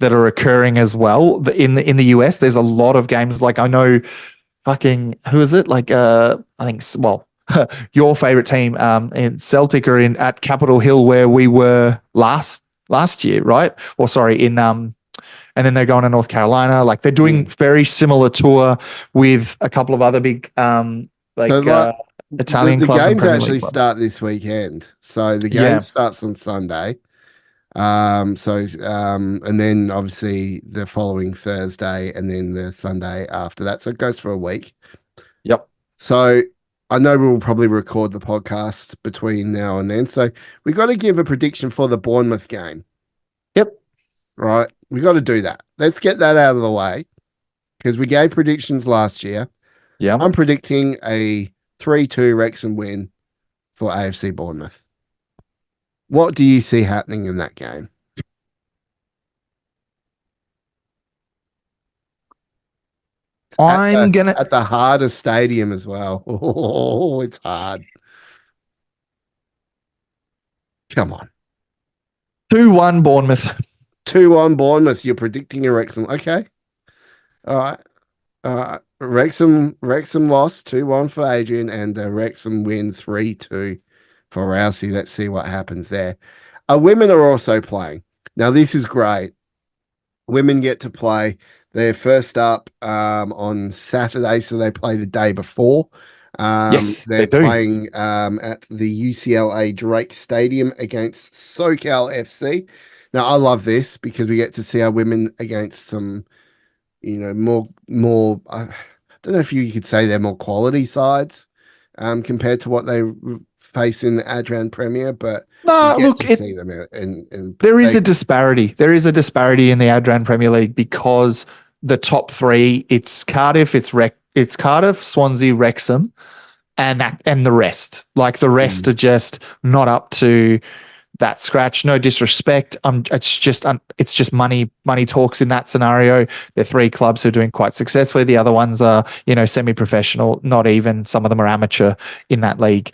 that are occurring as well. In the US, there's a lot of games. Like I know fucking who is it? Like I think your favorite team in Celtic are at Capitol Hill where we were last year, right? Or sorry, and then they're going to North Carolina. Like they're doing very similar tour with a couple of other big Italian clubs. The games actually start this weekend. So the game starts on Sunday. And then obviously the following Thursday and then the Sunday after that. So it goes for a week. Yep. So I know we'll probably record the podcast between now and then. So we got to give a prediction for the Bournemouth game. Yep. right? We got to do that. Let's get that out of the way because we gave predictions last year. Yeah. I'm predicting a 3-2 Wrexham win for AFC Bournemouth. What do you see happening in that game? I'm gonna At the hardest stadium as well. Oh, it's hard. Come on. 2-1 Bournemouth. 2-1 Bournemouth. You're predicting a Wrexham. Okay. All right. Wrexham lost 2-1 for Adrian and Wrexham win 3-2 for Rousey. Let's see what happens there. Women are also playing. Now, this is great. Women get to play. They're first up on Saturday, so they play the day before. Yes, They're they do. playing at the UCLA Drake Stadium against SoCal FC. Now, I love this because we get to see our women against some, more. I don't know if you could say they're more quality sides compared to what they face in the Adran Premier, but you No, get look, to see them and there is a disparity. There is a disparity in the Adran Premier League because the top three, it's Cardiff, it's Cardiff, Swansea, Wrexham, and the rest. Like the rest are just not up to that scratch. No disrespect. It's just money. Money talks in that scenario. There are three clubs who are doing quite successfully. The other ones are, semi-professional. Not even. Some of them are amateur in that league.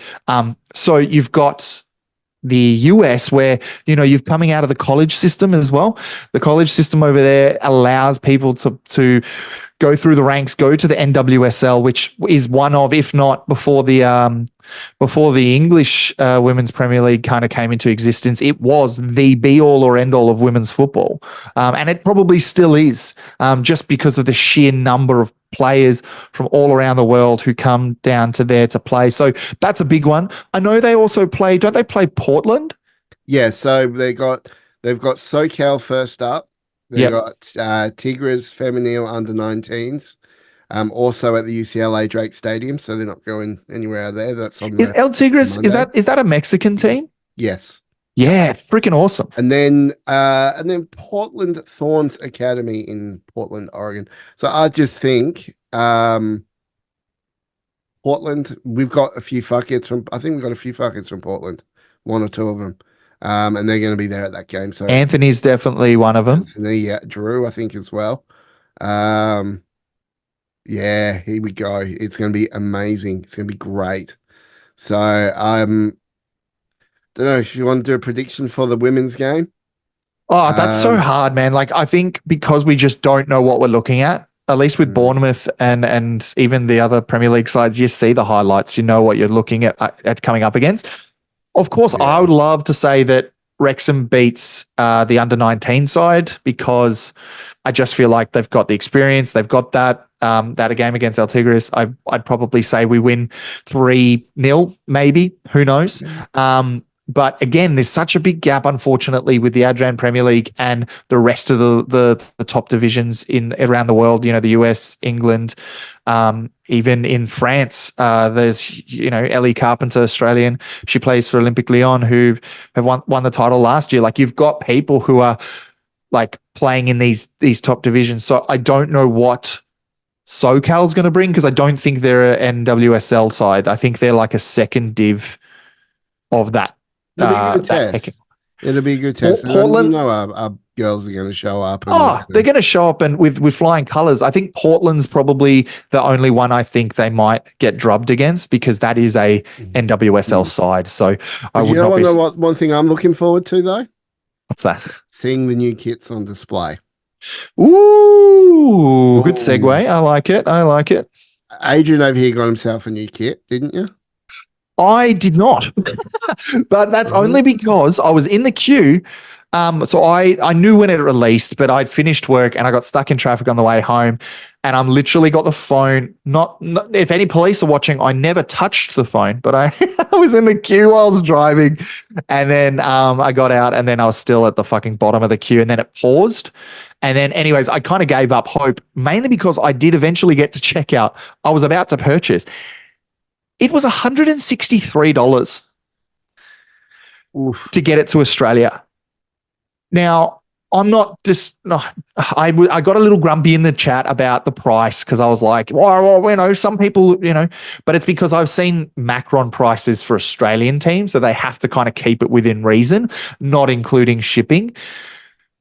So you've got the US where, you're coming out of the college system as well. The college system over there allows people to go through the ranks, go to the NWSL, which is one of, if not before the English Women's Premier League kind of came into existence, it was the be all or end all of women's football. And it probably still is, just because of the sheer number of players from all around the world who come down to there to play. So that's a big one. I know they also play, don't they play Portland? Yeah, so they've got SoCal first up. They've got Tigres Femenil under 19s. Also at the UCLA Drake Stadium, so they're not going anywhere out there. That's on Is El Tigres, Monday. is that a Mexican team? Yes. Yeah, freaking awesome. And then Portland Thorns Academy in Portland, Oregon. So I just think Portland, we've got a few fuckheads from Portland, one or two of them. And they're going to be there at that game. So Anthony's definitely one of them. Anthony, yeah, Drew, I think as well. Yeah, here we go. It's going to be amazing. It's going to be great. So, don't know if you want to do a prediction for the women's game. Oh, that's so hard, man. Like, I think because we just don't know what we're looking at least with Bournemouth and even the other Premier League sides, you see the highlights, you know what you're looking at coming up against. Of course, I would love to say that Wrexham beats the under-19 side because I just feel like they've got the experience. They've got that game against El Tigres. I'd probably say we win 3-0, maybe. Who knows? But again, there's such a big gap, unfortunately, with the Adran Premier League and the rest of the top divisions around the world. The US, England, even in France. There's Ellie Carpenter, Australian. She plays for Olympique Lyon, who have won the title last year. Like you've got people who are like playing in these top divisions. So I don't know what SoCal's going to bring because I don't think they're an NWSL side. I think they're like a second div of that. It'll be a good test. It'll be a good test. Portland, our girls are going to show up. They're going to show up and with flying colors. I think Portland's probably the only one I think they might get drubbed against because that is a NWSL side. So I would not be. What one thing I'm looking forward to though? What's that? Seeing the new kits on display. Ooh, good segue. I like it. Adrian over here got himself a new kit, didn't you? I did not, but that's only because I was in the queue. So I knew when it released, but I'd finished work and I got stuck in traffic on the way home. And I'm literally got the phone. Not if any police are watching, I never touched the phone, but I was in the queue while I was driving. And then I got out and then I was still at the fucking bottom of the queue and then it paused. And then anyways, I kind of gave up hope, mainly because I did eventually get to checkout. I was about to purchase. It was $163 to get it to Australia. Now, I'm not just. No, I got a little grumpy in the chat about the price because I was like, well, some people, but it's because I've seen Macron prices for Australian teams, so they have to kind of keep it within reason, not including shipping.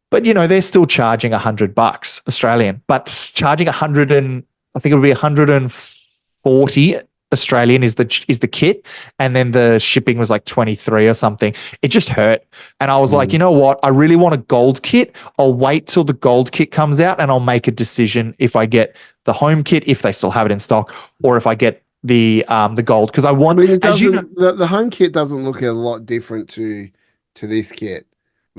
But they're still charging $100 Australian, but charging 100 and I think it would be 140 Australian is the kit, and then the shipping was like 23 or something. It just hurt. And I was like, you know what? I really want a gold kit. I'll wait till the gold kit comes out and I'll make a decision if I get the home kit, if they still have it in stock, or if I get the gold. Because I want it doesn't, the home kit doesn't look a lot different to this kit.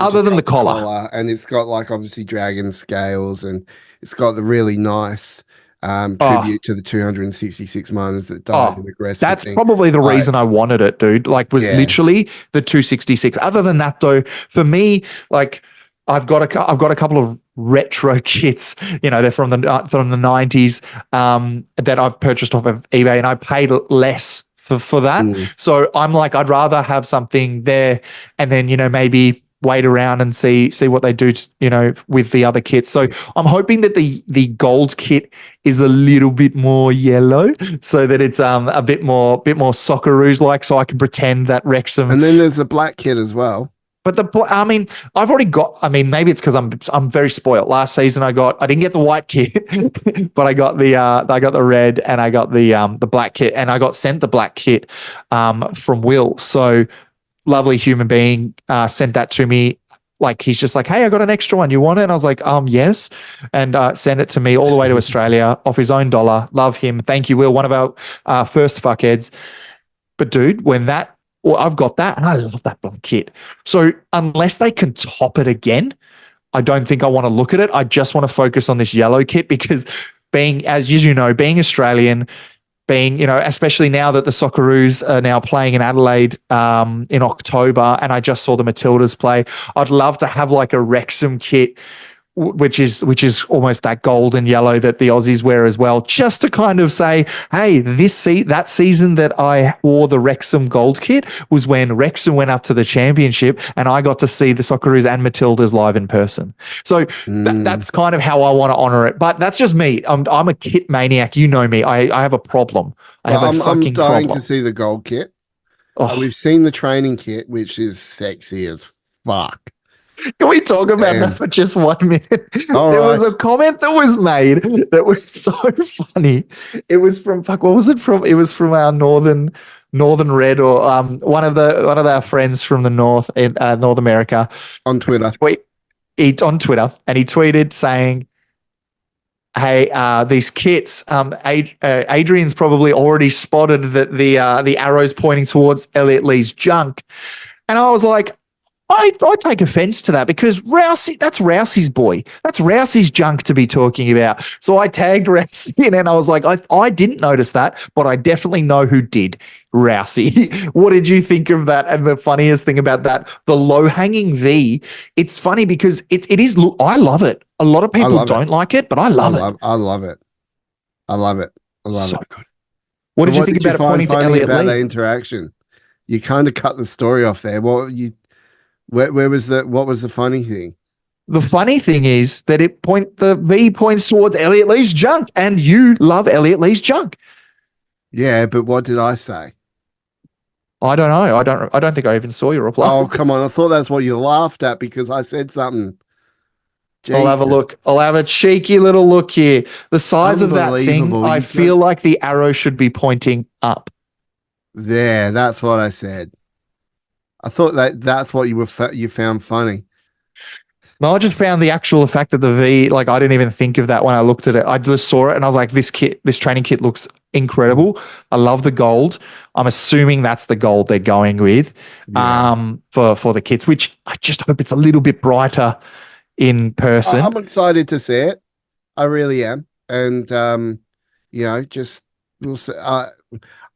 Other than the collar. And it's got like obviously dragon scales, and it's got the really nice tribute to the 266 miners that died in aggressive. That's probably the reason I wanted it, dude. Like, was literally the 266. Other than that, though, for me, like, I've got a couple of retro kits. They're from the 90s that I've purchased off of eBay, and I paid less for that. So I'm like, I'd rather have something there, and then maybe wait around and see what they do, with the other kits. So I'm hoping that the gold kit is a little bit more yellow, so that it's a bit more Socceroos like, so I can pretend that Wrexham. And then there's a black kit as well. But I've already got. Maybe it's because I'm very spoiled. Last season I didn't get the white kit, but I got the red, and I got the black kit, and I got sent the black kit from Will. So lovely human being sent that to me. Like, he's just like, hey, I got an extra one. You want it? And I was like, yes. And sent it to me all the way to Australia off his own dollar. Love him. Thank you, Will. One of our first fuckheads. But dude, I've got that, and I love that black kit. So unless they can top it again, I don't think I want to look at it. I just want to focus on this yellow kit, because being Australian, especially now that the Socceroos are now playing in Adelaide in October, and I just saw the Matildas play, I'd love to have like a Wrexham kit, which is almost that gold and yellow that the Aussies wear as well, just to kind of say, hey, that season that I wore the Wrexham gold kit was when Wrexham went up to the championship, and I got to see the Socceroos and Matildas live in person. So that's kind of how I want to honor it. But that's just me. I'm a kit maniac. You know me. I have a problem. I'm dying to see the gold kit. We've seen the training kit, which is sexy as fuck. Can we talk about that for just 1 minute? There was a comment that was made that was so funny. It was from what was it from? It was from our Northern Red, or one of our friends from the North in North America on Twitter. On Twitter, and he tweeted saying, hey, these kits, Adrian's probably already spotted that the arrow's pointing towards Elliot Lee's junk. And I was like, I take offense to that, because Rousey, that's Rousey's boy. That's Rousey's junk to be talking about. So I tagged Rousey in, and I was like, I didn't notice that, but I definitely know who did. Rousey. What did you think of that? And the funniest thing about that, the low-hanging V, it's funny because it is, I love it. A lot of people don't like it, but I love it. I love it. I love it. So good. What did you think about it pointing to Elliot Lee? That interaction? You kind of cut the story off there. Where was what was the funny thing? The funny thing is that the V points towards Elliot Lee's junk, and you love Elliot Lee's junk. Yeah, but what did I say? I don't know. I don't think I even saw your reply. Oh, come on. I thought that's what you laughed at because I said something. Jesus. I'll have a look. I'll have a cheeky little look here. The size of that thing, I feel like the arrow should be pointing up. There, that's what I said. I thought that's what you found funny. No, I just found the actual fact that the V, like, I didn't even think of that when I looked at it. I just saw it and I was like, this training kit looks incredible. I love the gold. I'm assuming that's the gold they're going with for the kits, which I just hope it's a little bit brighter in person. I'm excited to see it. I really am. And, we'll see.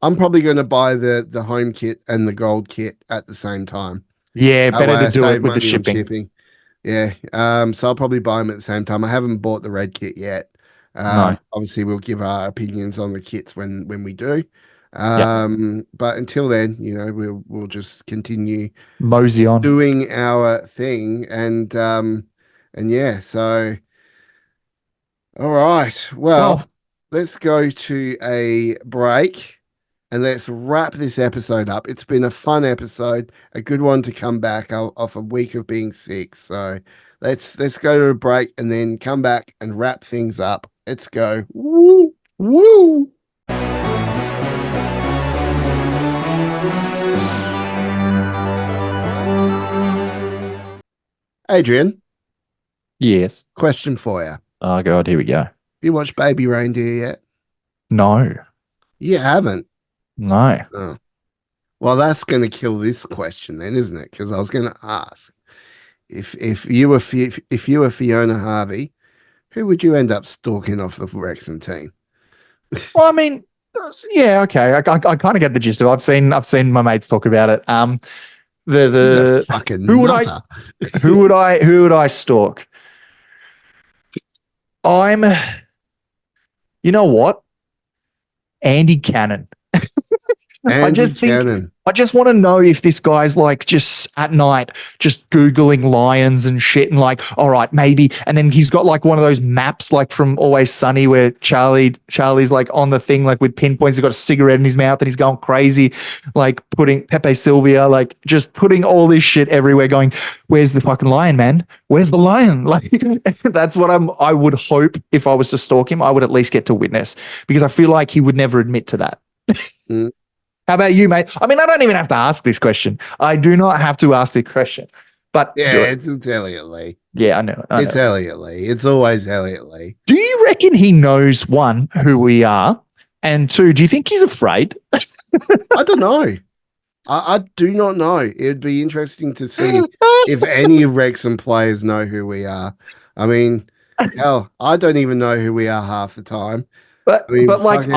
I'm probably going to buy the home kit and the gold kit at the same time. Yeah, better to do it with the shipping. Yeah. So I'll probably buy them at the same time. I haven't bought the red kit yet. No. Obviously we'll give our opinions on the kits when we do. But until then, we'll just continue mosey on doing our thing. And And yeah, so all right. Well, Well, let's go to a break and let's wrap this episode up. It's been a fun episode, a good one to come back off a week of being sick. So let's go to a break and then come back and wrap things up. Let's go. woo, woo. Adrian, Yes. question for you. Oh God, here we go. You watched Baby Reindeer yet? No, You haven't. no. Oh. Well, that's going to kill this question then, isn't it? Because I was going to ask if you were if you were Fiona Harvey, who would you end up stalking off the Wrexham team? Well, I mean, yeah, okay. I kind of get the gist of it. I've seen my mates talk about it. He's a The fucking who would nutter. who would I stalk? I'm, you know what? Andy Cannon. Andy just think Cannon. I just want to know if this guy's like just at night, just Googling lions and shit and like, all right, maybe. And then he's got like one of those maps like from Always Sunny where Charlie's like on the thing, like with pinpoints. He's got a cigarette in his mouth and he's going crazy, like putting Pepe Sylvia, like just putting all this shit everywhere going, where's the fucking lion, man? Where's the lion? Like that's what I would hope if I was to stalk him, I would at least get to witness because I feel like he would never admit to that. Mm. How about you, mate? I mean, I don't even have to ask this question. I do not have to ask the question, but Yeah, do it. it's Elliot Lee. Yeah, I know. It's Elliot Lee. It's always Elliot Lee. Do you reckon he knows, one, who we are, and two, do you think he's afraid? I don't know. I do not know. It'd be interesting to see if any of Wrexham players know who we are. I mean, hell, I don't even know who we are half the time. But I mean, like fucking-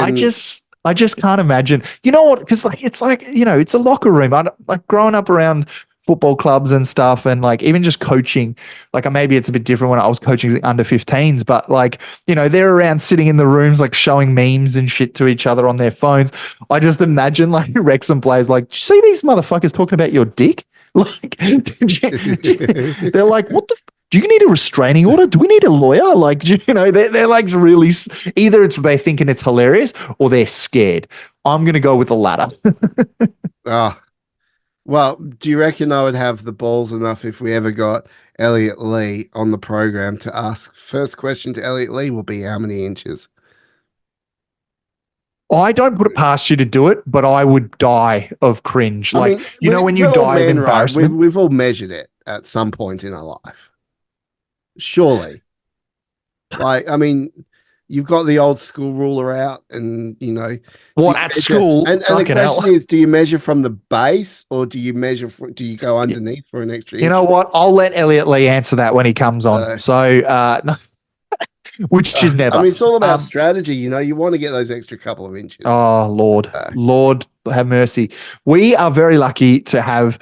I just can't imagine. You know what? Because like it's like it's a locker room. Like growing up around football clubs and stuff, and like even just coaching. Like maybe it's a bit different when I was coaching under 15s, but like they're around sitting in the rooms like showing memes and shit to each other on their phones. I just imagine like Wrexham players like, "Did you see these motherfuckers talking about your dick?" Like, they're like, "What the? Do you need a restraining order? Do we need a lawyer?" Like, they're like really, either it's they're thinking it's hilarious or they're scared. I'm going to go with the latter. Ah, well, do you reckon I would have the balls enough if we ever got Elliot Lee on the program to ask? First question to Elliot Lee will be how many inches? I don't put it past you to do it, but I would die of cringe. Like, when you we're all die of men, right? embarrassment. We've all measured it at some point in our life. Surely. Like, I mean, you've got the old school ruler out and, What, do you at school? And the Fucking hell. question is, do you measure from the base or do you do you go underneath for an extra You inch? know what? I'll let Elliot Lee answer that when he comes on. No, which is never. I mean, it's all about strategy. You want to get those extra couple of inches. Oh, Lord, have mercy. We are very lucky to have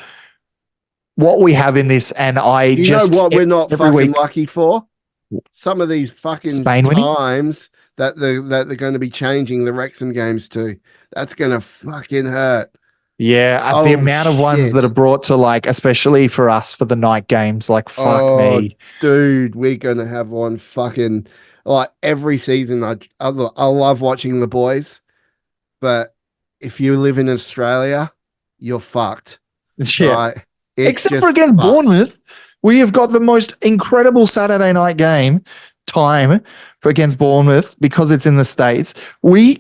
what we have in this, and I know what we're not fucking lucky for? Some of these fucking Spain times that they're going to be changing the Wrexham games to. That's going to fucking hurt. Yeah, the amount of ones that are brought to like, especially for us for the night games, like fuck me, dude. We're gonna have one fucking like every season. I love watching the boys, but if you live in Australia, you're fucked. Yeah. Right? Except for against Bournemouth, we have got the most incredible Saturday night game time for against Bournemouth because it's in the States. Me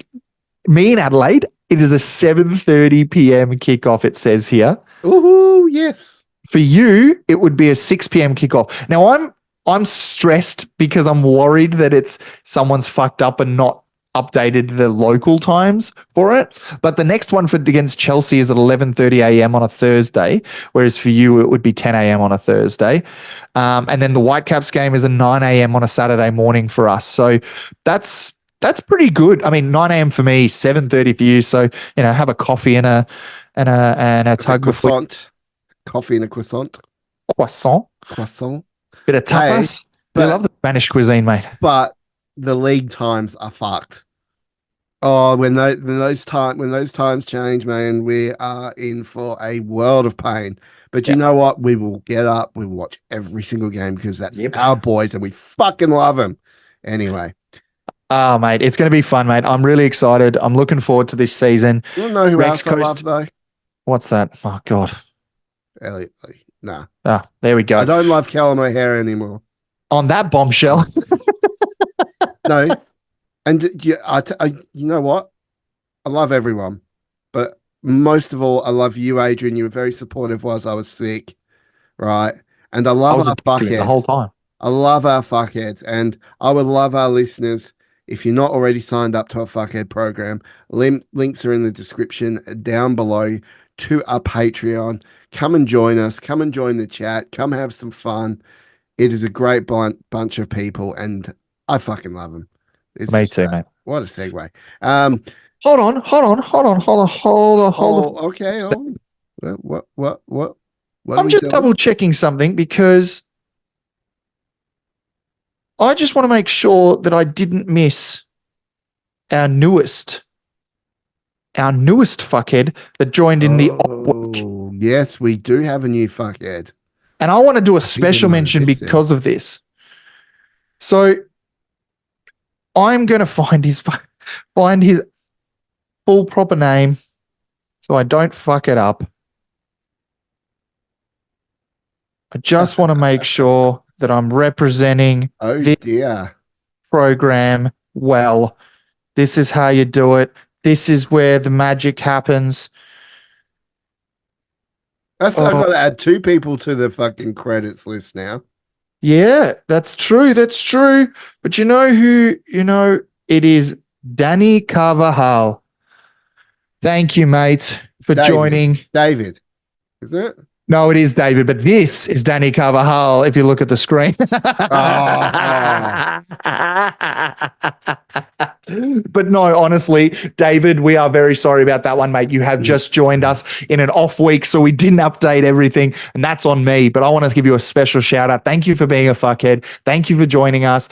in Adelaide. It is a 7:30 p.m. kickoff, it says here. Ooh, yes. For you, it would be a 6 p.m. kickoff. Now, I'm stressed because I'm worried that it's someone's fucked up and not updated the local times for it. But the next one against Chelsea is at 11:30 a.m. on a Thursday, whereas for you, it would be 10 a.m. on a Thursday. And then the Whitecaps game is at 9 a.m. on a Saturday morning for us. So that's pretty good. I mean, 9 a.m. for me, 7:30 for you. So, have a coffee and a tug croissant. Coffee and a croissant. Croissant. Bit of tapas. I love the Spanish cuisine, mate. But the league times are fucked. Oh, when those times change, man, we are in for a world of pain. But Yeah. you know what? We will get up. We will watch every single game because that's Yep. our boys and we fucking love them. Anyway, Oh, mate, it's going to be fun, mate. I'm really excited. I'm looking forward to this season. you want to know who Rex else I love Coast. though? What's that? Oh, God. Elliot Lee. Nah. Ah, there we I go. don't love Callum O'Hare anymore. On that bombshell. No. And you know what? I love everyone. But most of all, I love you, Adrian. You were very supportive whilst I was sick. Right. And I I love was our a dick to you the whole fuckheads. time. I love our fuckheads, and I would love our listeners. If you're not already signed up to our fuckhead program, links are in the description down below to our Patreon. Come and join us. Come and join the chat. Come have some fun. It is a great bunch of people, and I fucking love them. It's Me just too, great. mate. What a segue. Um, Hold on. okay. Oh, what are I'm we just doing? double checking something because I just want to make sure that I didn't miss our newest fuckhead that joined in the off week. Oh, yes, we do have a new fuckhead. And I want to do a I think we special might have mention missed him. because of this. So I'm going to find his full proper name so I don't fuck it up. I just want to make sure that I'm representing Oh this dear. program well. This is how you do it. This is where the magic happens. I've got to add 2 people to the fucking credits list now. Yeah, that's true. That's true. But you know who, it is Danny Carvajal. Thank you, mate, for joining. David, is it? No, it is David, but this is Danny Carvajal if you look at the screen. But no, honestly, David, we are very sorry about that one, mate. You have just joined us in an off week, so we didn't update everything, and that's on me. But I want to give you a special shout out. Thank you for being a fuckhead. Thank you for joining us.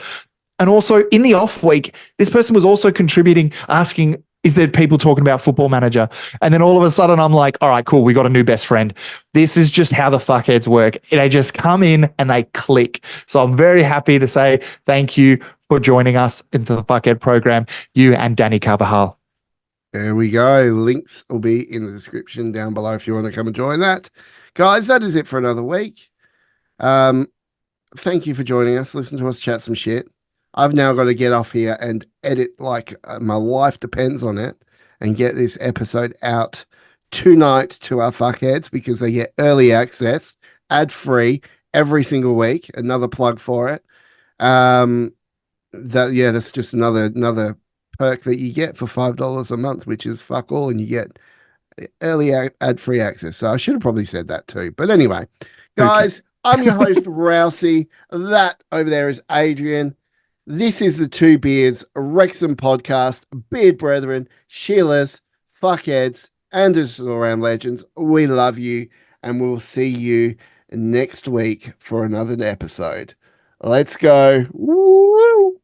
And also in the off week, this person was also contributing, asking, is there people talking about Football Manager? And then all of a sudden I'm like, all right, cool. We got a new best friend. This is just how the fuckheads work. They just come in and they click. So I'm very happy to say thank you for joining us into the fuckhead program, you and Danny Carvajal. There we go. Links will be in the description down below if you want to come and join that. Guys, that is it for another week. Thank you for joining us. Listen to us chat some shit. I've now got to get off here and edit like my life depends on it and get this episode out tonight to our fuckheads because they get early access, ad-free every single week. Another plug for it. That's just another perk that you get for $5 a month, which is fuck all, and you get early ad-free access. So I should have probably said that too. But anyway, guys, I'm your host, Rousey. That over there is Adrian. This is the Two Beards Wrexham podcast. Beard brethren, Sheilas, fuckheads, and digital around legends. We love you, and we'll see you next week for another episode. Let's go. Woo!